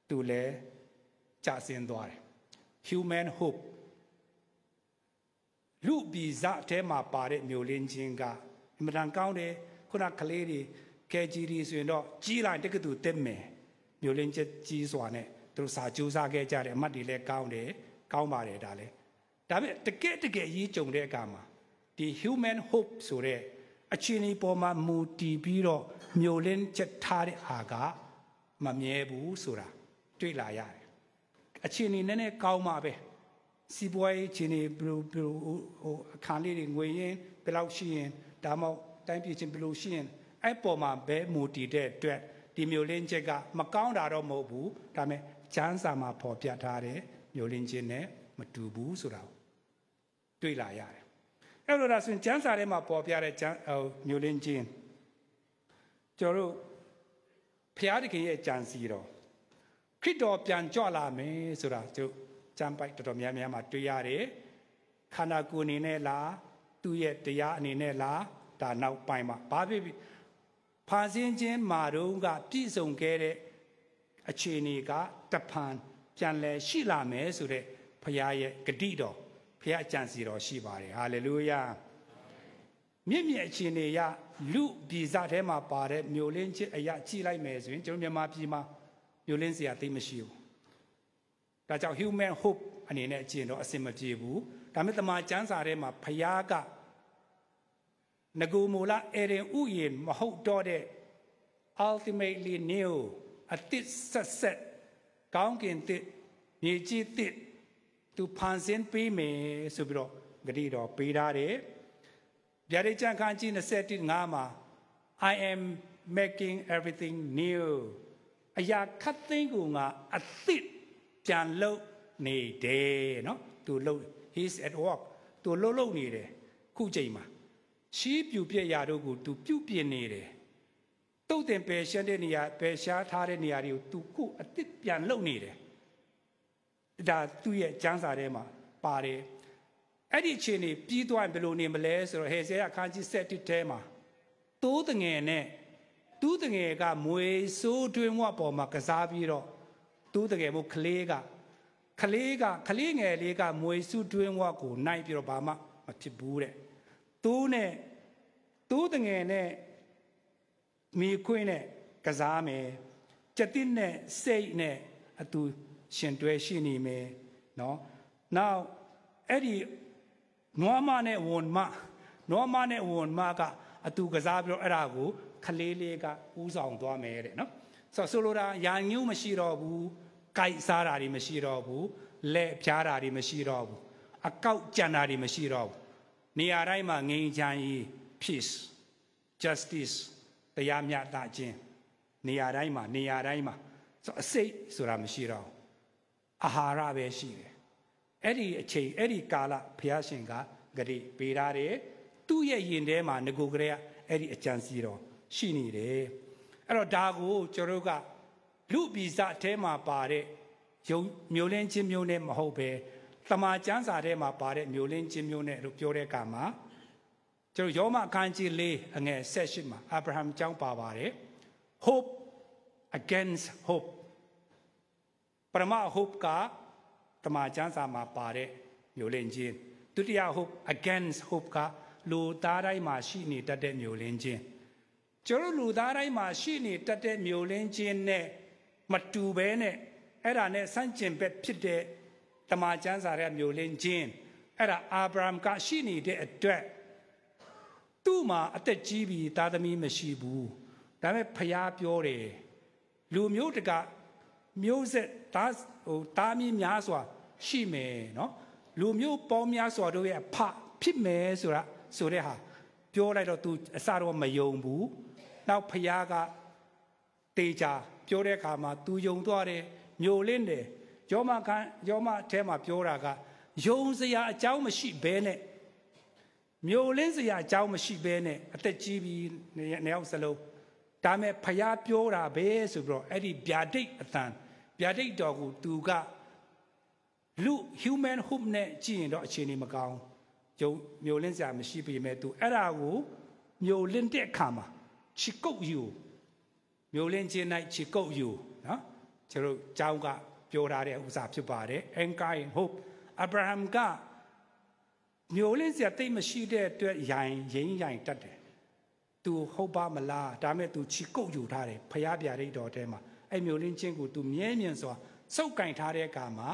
သူလည်းကြာဆင်းသွားတယ် human hope လူပြည်စာထဲမှာပါတဲ့မျိုးလင်းချင်းကအမှန်တန်ကောင်းတယ်ခုနကလေးတွေ KGD ဆိုရင်တော့ကြီးလိုက်တက္ကသိုလ်တက်မယ်မျိုးလင်းချက်ကြီးစွာနဲ့သူစာကြိုးစားခဲ့ကြတယ်အမှတ်တွေလည်းကောင်းတယ်ကောင်းပါတယ်ဒါလည်းဒါပေမဲ့တကယ်ရေးကြုံတဲ့အခါမှာဒီ human hope ဆိုတဲ့အခြေအနေပေါ်မှာမူတည်ပြီးတော့မျိုးလင်းချက်ထားတဲ့အားကမမြဲဘူးဆိုတာတွေ့လာရတယ်အခြေအနေနည်းနည်းကောင်းမှပဲစီးပွားရေးအခြေအနေဘယ်လိုအခါလေးတွေငွေရင်းဘယ်လောက်ရှိရင်ဒါမှမဟုတ်တိုင်းပြည်ချင်းဘယ်လိုရှိရင်အဲ့ပေါ်မှာပဲမူတည်တဲ့အတွက်ဒီမျိုးလင်းချက်ကမကောင်းတာတော့မဟုတ်ဘူးဒါပေမဲ့ကျမ်းစာမှာပေါ်ပြထားတဲ့မျိုးလင်းချက်နဲ့မတူဘူးဆိုတာ တွေ့လာရတယ်အဲ့လိုဒါဆိုရင်ကျမ်းစာထဲမှာပေါ်ပြတဲ့မျိုးလင်းခြင်းကျွန်တော်တို့ဖျားတခင်ရဲ့ကြံစီတော်ခရစ်တော်ပြန်ကြွလာမယ်ဆိုတာကျွန်ကျမ်းပိုက်တော်တော်များများမှာတွေ့ရတယ်ခန္ဓာကိုယ်အနေနဲ့လားသူ့ရဲ့တရားအနေနဲ့လားဒါနောက်ပိုင်းမှာဘာဖြစ်ဖြစ်ဖန်ဆင်းခြင်းမှာတော့ကပြည့်စုံခဲ့တဲ့အခြေအနေကတဖန်ပြန်လဲရှိလာမယ်ဆိုတဲ့ဖခင်ရဲ့ဂတိတော်ဖခင်အကြံစီတော်ရှိပါတယ်ဟာလေလုယာမြင့်မြတ်အခြေအနေရလူပြည်စားထဲမှာပါတဲ့မျိုးလင်းခြင်းအရာကြည့်လိုက်မယ်ဆိုရင်ကျွန်တော်မြန်မာပြည်မှာမျိုးလင်းစရာသိမရှိဘူးဒါကြောင့် human hope အနေနဲ့အကျင့်တော့အစင်မပြေဘူးဒါပေမဲ့တမန်ကျမ်းစာထဲမှာဖခင်ကငကိုမူလာအေရင်ဥယျာဉ်မဟုတ်တော့တဲ့ ultimately new အသစ်ဆက်ကောင်းကင်သစ်မြေကြီးသစ်သူဖန်ဆင်းပေးမယ်ဆိုပြီးတော့ဂတိတော်ပေးထားတယ်ဗျာဒိတ်ကျမ်းခန်းကြီး27:5မှာ I am making everything new အရာခတ်သိမ်းကိုငါအသစ်ပြန်လုပ်နေတယ်เนาะသူလုပ် he's at work သူလုပ်နေတယ်ခုချိန်မှာရှီးပြူပြက်ရာတို့ကိုသူပြုတ်ပြင်းနေတယ်တုတ်တင်ပယ်ရှားတဲ့နေရာပယ်ရှားထားတဲ့နေရာတွေကိုသူခုအသစ်ပြန်လုပ်နေတယ်ဒါသူ့ရဲ့ကျမ်းစာထဲမှာပါတယ်အဲ့ဒီအခြေအနေပြီးသွားရင်ဘယ်လိုနေမလဲဆိုတော့ဟေဇဲအခန်းကြီး7ထဲမှာတိုးတငယ်နဲ့တူးတငယ်ကမွေဆိုးတွင်းဝပေါ်မှာကစားပြီးတော့တူးတငယ်မို့ကလေးငယ်လေးကမွေစုတွင်းဝကိုနိုင်ပြီးတော့ဘာမှမဖြစ်ဘူးတဲ့တူးတငယ်နဲ့မိခွင်းနဲ့ကစားမယ်ကြက်တစ်နဲ့စိတ်နဲ့အတူရှင်တွဲရှိနေမယ်နော်နောက်အဲ့ဒီနွားမနဲ့ဝန်မကအတူကစားပြီးတော့အဲ့ဒါကိုခလေးလေးကဥဆောင်သွားမယ်တဲ့နော်ဆိုလိုတာယာညူးမရှိတော့ဘူးကြိုက်စားတာတွေမရှိတော့ဘူးလက်ဖြားတာတွေမရှိတော့ဘူးအကောက်ကြံတာတွေမရှိတော့ဘူးနေရာတိုင်းမှာငြိမ်းချမ်းရေး peace justice တရားမျှတခြင်းနေရာတိုင်းမှာဆိုအစိတ်ဆိုတာမရှိတော့အာဟာရပဲရှိတယ်အဲ့ဒီအချိန်အဲ့ဒီကာလဘုရားရှင်ကဂတိပေးထားတယ်သူ့ရဲ့ယင်ထဲမှာငကိုကလေးကအဲ့ဒီအကြံစီတော်ရှိနေတယ်အဲ့တော့ဒါကိုကျွန်တော်တို့ကလူပြည်စာထဲမှာပါတဲ့မျိုးလင်းချင်းမျိုးနဲ့မဟုတ်ပဲတမန်ကျမ်းစာထဲမှာပါတဲ့မျိုးလင်းချင်းမျိုးနဲ့လို့ပြောတဲ့အခါမှာကျွန်တော်ယောမအခန်းကြီး4အငယ်18မှာအာဗြဟံကျောင်းပါပါတယ် hope against hope ပရမ hope ကတမန်ကျမ်းစာမှာပါတဲ့မျိုးလင်းချင်းဒုတိယ hope against hope ကလူသားတိုင်းမှာရှိနေတတ်တဲ့မျိုးလင်းချင်းကျွန်တော်လူသားတိုင်းမှာရှိနေတတ်တဲ့မျိုးလင်းချင်းနဲ့မတူဘဲနဲ့အဲ့ဒါနဲ့ဆန့်ကျင်ဘက်ဖြစ်တဲ့တမန်ကျမ်းစာရဲ့မျိုးလင်းချင်းအဲ့ဒါအာဗြဟံကရှိနေတဲ့အတွက်သူ့မှာအသက်ကြီးပြီးသားသမီးမရှိဘူးဒါပေမဲ့ဖျားပြောတယ်လူမျိုးတကမျိုးဆက်သားမီးများစွာရှိမယ်နော်လူမျိုးပေါင်းများစွာတို့ရဲ့ဖဖြစ်မယ်ဆိုတဲ့ဟာပြောလိုက်တော့ तू အစတော့မယုံဘူးနောက်ဖျားကတေချာပြောတဲ့အခါမှာ तू ယုံသွားတယ်မျိုးလင်းတယ်ယောမအဲမှာပြောတာကယုံစရာအကြောင်းမရှိဘဲနဲ့မျိုးလင်းစရာအကြောင်းမရှိဘဲနဲ့အသက်ကြီးပြီးနှစ်ယောက်စလုံးဒါမဲ့ဖျားပြောတာပဲဆိုပြီးတော့အဲ့ဒီဗျာဒိတ်အတန်ဗျာဒိတ်တော်ကို तू ကလူ human hope နဲ့ကြည့်ရင်တော့အခြေအနေမကောင်းမျိုးလင်းစရာမရှိပေမဲ့ तू အဲ့ဒါကိုမျိုးလင်းတဲ့အခါမှာချီကုတ်ယူမျိုးလင်းခြင်း၌ချီကုတ်ယူနော်ကျွန်တော်ကျောင်းကပြောထားတဲ့ဥစ္စာဖြစ်ပါတယ် anchor in hope အာဗြဟံကမျိုးလင်းစရာတိတ်မရှိတဲ့အတွက်ရိုင်းတတ်တယ် तू ဟုတ်ပါမလားဒါမဲ့ तू ချီကုတ်ယူထားတယ်ဖျားပြရိတ်တော်ထဲမှာအဲ့မျိုးလင်းခြင်းကို तू မြဲမြံစွာစုပ်ကင်ထားတဲ့အခါမှာ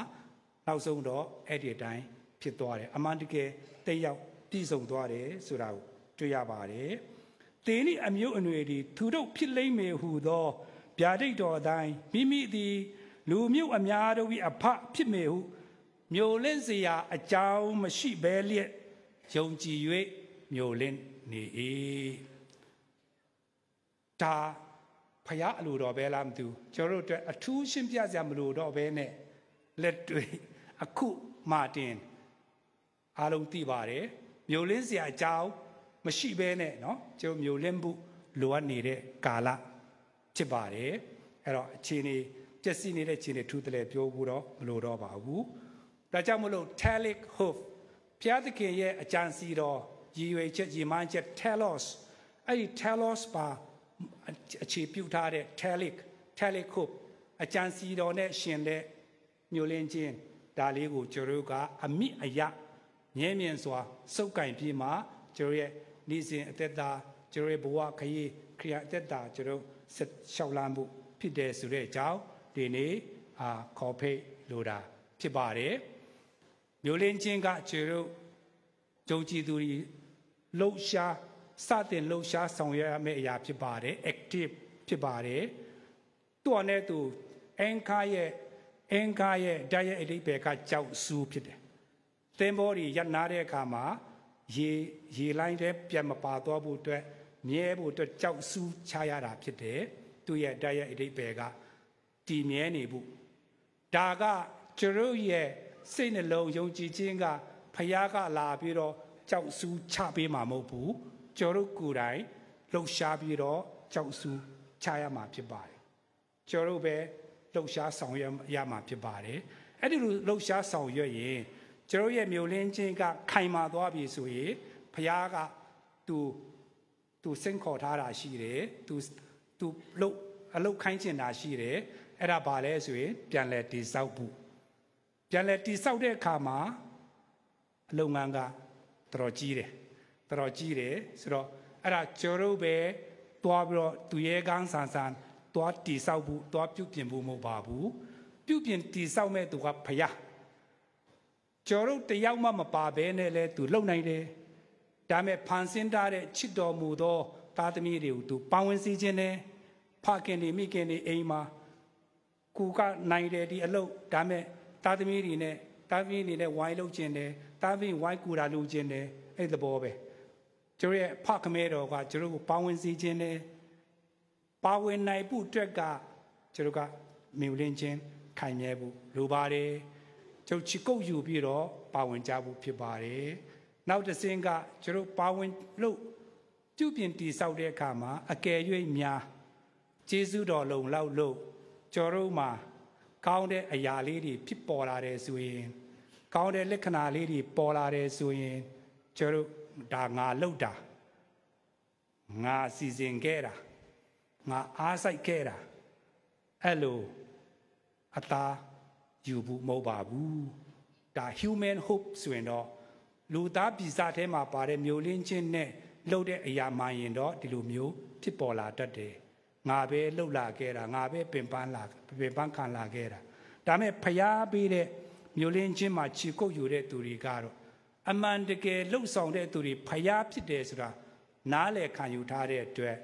နောက်ဆုံးတော့အဲ့ဒီအတိုင်းဖြစ်သွားတယ်အမှန်တကယ်တိတ်ရောက်ပြည့်စုံသွားတယ်ဆိုတာကိုတွေ့ရပါတယ်တင်းဤအမျိုးအနွယ်ဒီသူတို့ဖြစ်လိမ့်မယ်ဟူသောဗျာဒိတ်တော်အတိုင်းမိမိသည်လူမျိုးအများတို့၏အဖဖြစ်မယ်ဟုမျိုးလင်းစရာအကြောင်းမရှိဘဲလျက်ယုံကြည်၍မျိုးလင်းနေ၏ဒါဖယားအလိုတော်ပဲလားမသိဘူးကျွန်တော်တို့အတွက်အထူးရှင်းပြစရာမလိုတော့ဘဲနဲ့လက်တွေ့အခုမာတင် အားလုံးသိပါတယ်မျိုးလင်းစရာအကြောင်းမရှိဘဲနဲ့နော်ကျွန်တော်မျိုးလင်းမှုလိုအပ်နေတဲ့ကာလဖြစ်ပါတယ်အဲ့တော့အခြေအနေပျက်စီးနေတဲ့အခြေအနေထူးတယ်ပြောဖို့တော့မလိုတော့ပါဘူးဒါကြောင့်မလို့ Telic Hope ဘုရားသခင်ရဲ့အကြံစီတော်ရည်ရွယ်ချက်ရည်မှန်းချက် Telos အဲ့ဒီ Telos ပါအခြေပြုထားတဲ့ Telic Hope အကြံစီတော်နဲ့ရှင်တဲ့မျိုးလင်းခြင်းဒါလေးကိုကျွန်တော်ကအမိအယမြဲမြံစွာစုပ်ကင်ပြီးမှကျွန်တော်ရဲ့နေ့စဉ်အသက်တာကျွန်တော်ရဲ့ဘဝခရီးခရီးအသက်တာကျွန်တော်ဆက်လျှောက်လန်းမှုဖြစ်တယ်ဆိုတဲ့အကြောင်းဒီနေ့ခေါ်ဖိတ်လိုတာဖြစ်ပါတယ်မျိုးလင်းခြင်းကကျွန်တော်ဂျုံကြည်သူတွေလှုပ်ရှားစတင်လှုပ်ရှားဆောင်ရွက်ရမယ့်အရာဖြစ်ပါတယ် active ဖြစ်ပါတယ်သူ့အနေနဲ့သူအင်္ဂါရဲ့ဓာတ်ရဲ့အဓိပ္ပာယ်ကကြောက်စူးဖြစ်တယ်သင်္ဘောတွေရပ်နာတဲ့အခါမှာရေလိုင်းတဲ့ပြန်မပါသွားဖို့အတွက်မြဲဖို့အတွက်ကြောက်စူးချရတာဖြစ်တယ်သူ့ရဲ့ဓာတ်ရဲ့အဓိပ္ပာယ်ကတည်မြဲနေဖို့ဒါကကျွန်တော်ရဲ့စိတ်နှလုံးယုံကြည်ခြင်းကဖခင်ကလာပြီးတော့ကြောက်စူးချပေးမှာမဟုတ်ဘူးကျွန်တော်ကိုယ်တိုင်လှုပ်ရှားပြီးတော့ကြောက်စူးချရမှာဖြစ်ပါတယ်ကျွန်တော်ပဲလှုပ်ရှားဆောင်ရွက်ရမှာဖြစ်ပါတယ်အဲ့ဒီလိုလှုပ်ရှားဆောင်ရွက်ရင်ကျွန်တော်ရဲ့မျိုးလင်းခြင်းကခိုင်မာသွားပြီဆိုရင်ဖခင်ကသူစင့်ခေါ်ထားတာရှိတယ်သူအလုတ်ခိုင်းချင်တာရှိတယ်အဲ့ဒါဘာလဲဆိုရင်ပြန်လဲတိဆောက်ဖို့ပြန်လဲတိဆောက်တဲ့အခါမှာအလုပ်ငန်းကတော်ကြီးတယ်ဆိုတော့အဲ့ဒါကျွန်တော်ပဲတွားပြီးတော့သူရဲကောင်းဆန်တွားတိဆောက်ဖို့တွားပြုပြင်ဖို့မဟုတ်ပါဘူးပြုပြင်တိဆောက်မဲ့သူကဖခင်ကျွန်တော်တယောက်မှမပါဘဲနဲ့လဲသူလုံနိုင်တယ်ဒါမဲ့ဖန်ဆင်းထားတဲ့ချစ်တော်မူသောသားသမီးတွေကိုသူပေါင်းဝင်စေခြင်းနဲ့ဖခင်တွေမိခင်တွေအိမ်မှာကိုကနိုင်တယ်ဒီအလုပ်ဒါမဲ့သားသမီးတွေနဲ့ဝိုင်းလုပ်ခြင်းနဲ့သားသမီးဝိုင်းကူတာလုပ်ခြင်းနဲ့အဲ့သဘောပဲကျွန်တော်ရဲ့ဖခင်မဲတော်ကကျွန်တော်ကိုပေါင်းဝင်စေခြင်းနဲ့ပါဝင်နိုင်ဖို့အတွက်ကကျွန်တော်ကမျိုးလင်းခြင်းခိုင်မြဲဖို့လိုပါတယ်ကျွန်တော်ချစ်ကုပ်ယူပြီးတော့ပါဝင်ကြဖို့ဖြစ်ပါတယ်နောက်တစ်ဆင့်ကကျွန်တော်ပါဝင်လို့ပြုပြင်တည်ဆောက်တဲ့အခါမှာအကယ်၍များကျေးဇူးတော်လုံလောက်လို့ကျွန်တော်မှာကောင်းတဲ့အရာလေးတွေဖြစ်ပေါ်လာတယ်ဆိုရင်ကောင်းတဲ့လက္ခဏာလေးတွေပေါ်လာတယ်ဆိုရင်ကျွန်တော်ဒါငါလှုပ်တာငါစီစဉ်ခဲ့တာငါအားစိုက်ခဲ့တာအဲ့လိုအသာယူဖို့မဟုတ်ပါဘူးဒါ human hope ဆိုရင်တော့လူသားပြည်စားထဲမှာပါတဲ့မျိုးလင်းခြင်းနဲ့လှုပ်တဲ့အရာမှရင်တော့ဒီလိုမျိုးဖြစ်ပေါ်လာတတ်တယ်ငါပဲလှုပ်လာခဲ့တာငါပဲပင်ပန်းခံလာခဲ့တာဒါမဲ့ဖျားပေးတဲ့မျိုးလင်းခြင်းမှာခြေကုပ်ယူတဲ့သူတွေကတော့အမှန်တကယ်လှုပ်ဆောင်တဲ့သူတွေဖျားဖြစ်တယ်ဆိုတာနားလည်ခံယူထားတဲ့အတွက်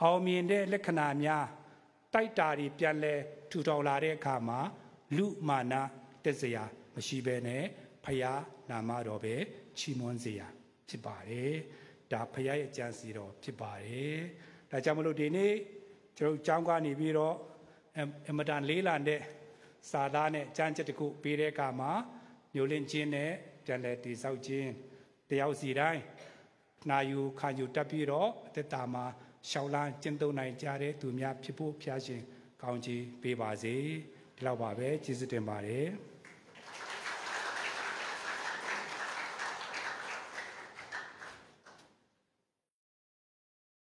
အောင်မြင်တဲ့လက္ခဏာများတိုက်တာတွေပြန်လဲထူထောင်လာတဲ့အခါမှာလူမာနတက်စရာမရှိဘဲနဲ့ဖျားနာမတော်ပဲချီးမွမ်းစရာဖြစ်ပါတယ်ဒါဖျားရဲ့ကြံစီတော်ဖြစ်ပါတယ်ဒါကြောင့်မလို့ဒီနေ့ကျွန်တော်ကျောင်းကနေပြီးတော့အမတန်လေးလာတဲ့စာသားနဲ့ကြံချက်တစ်ခုပေးတဲ့အခါမှာမျိုးလင်းခြင်းနဲ့ပြန်လဲတည်ဆောက်ခြင်းတယောက်စီတိုင်းနာယူခံယူတက်ပြီးတော့အသက်တာမှာရှောင်းလန်းကျင့်သုံးနိုင်ကြတဲ့သူများဖြစ်ဖို့ဖျားရှင်ကောင်းချီးပေးပါစေဒီလောက်ပါပဲကျေးဇူးတင်ပါတယ်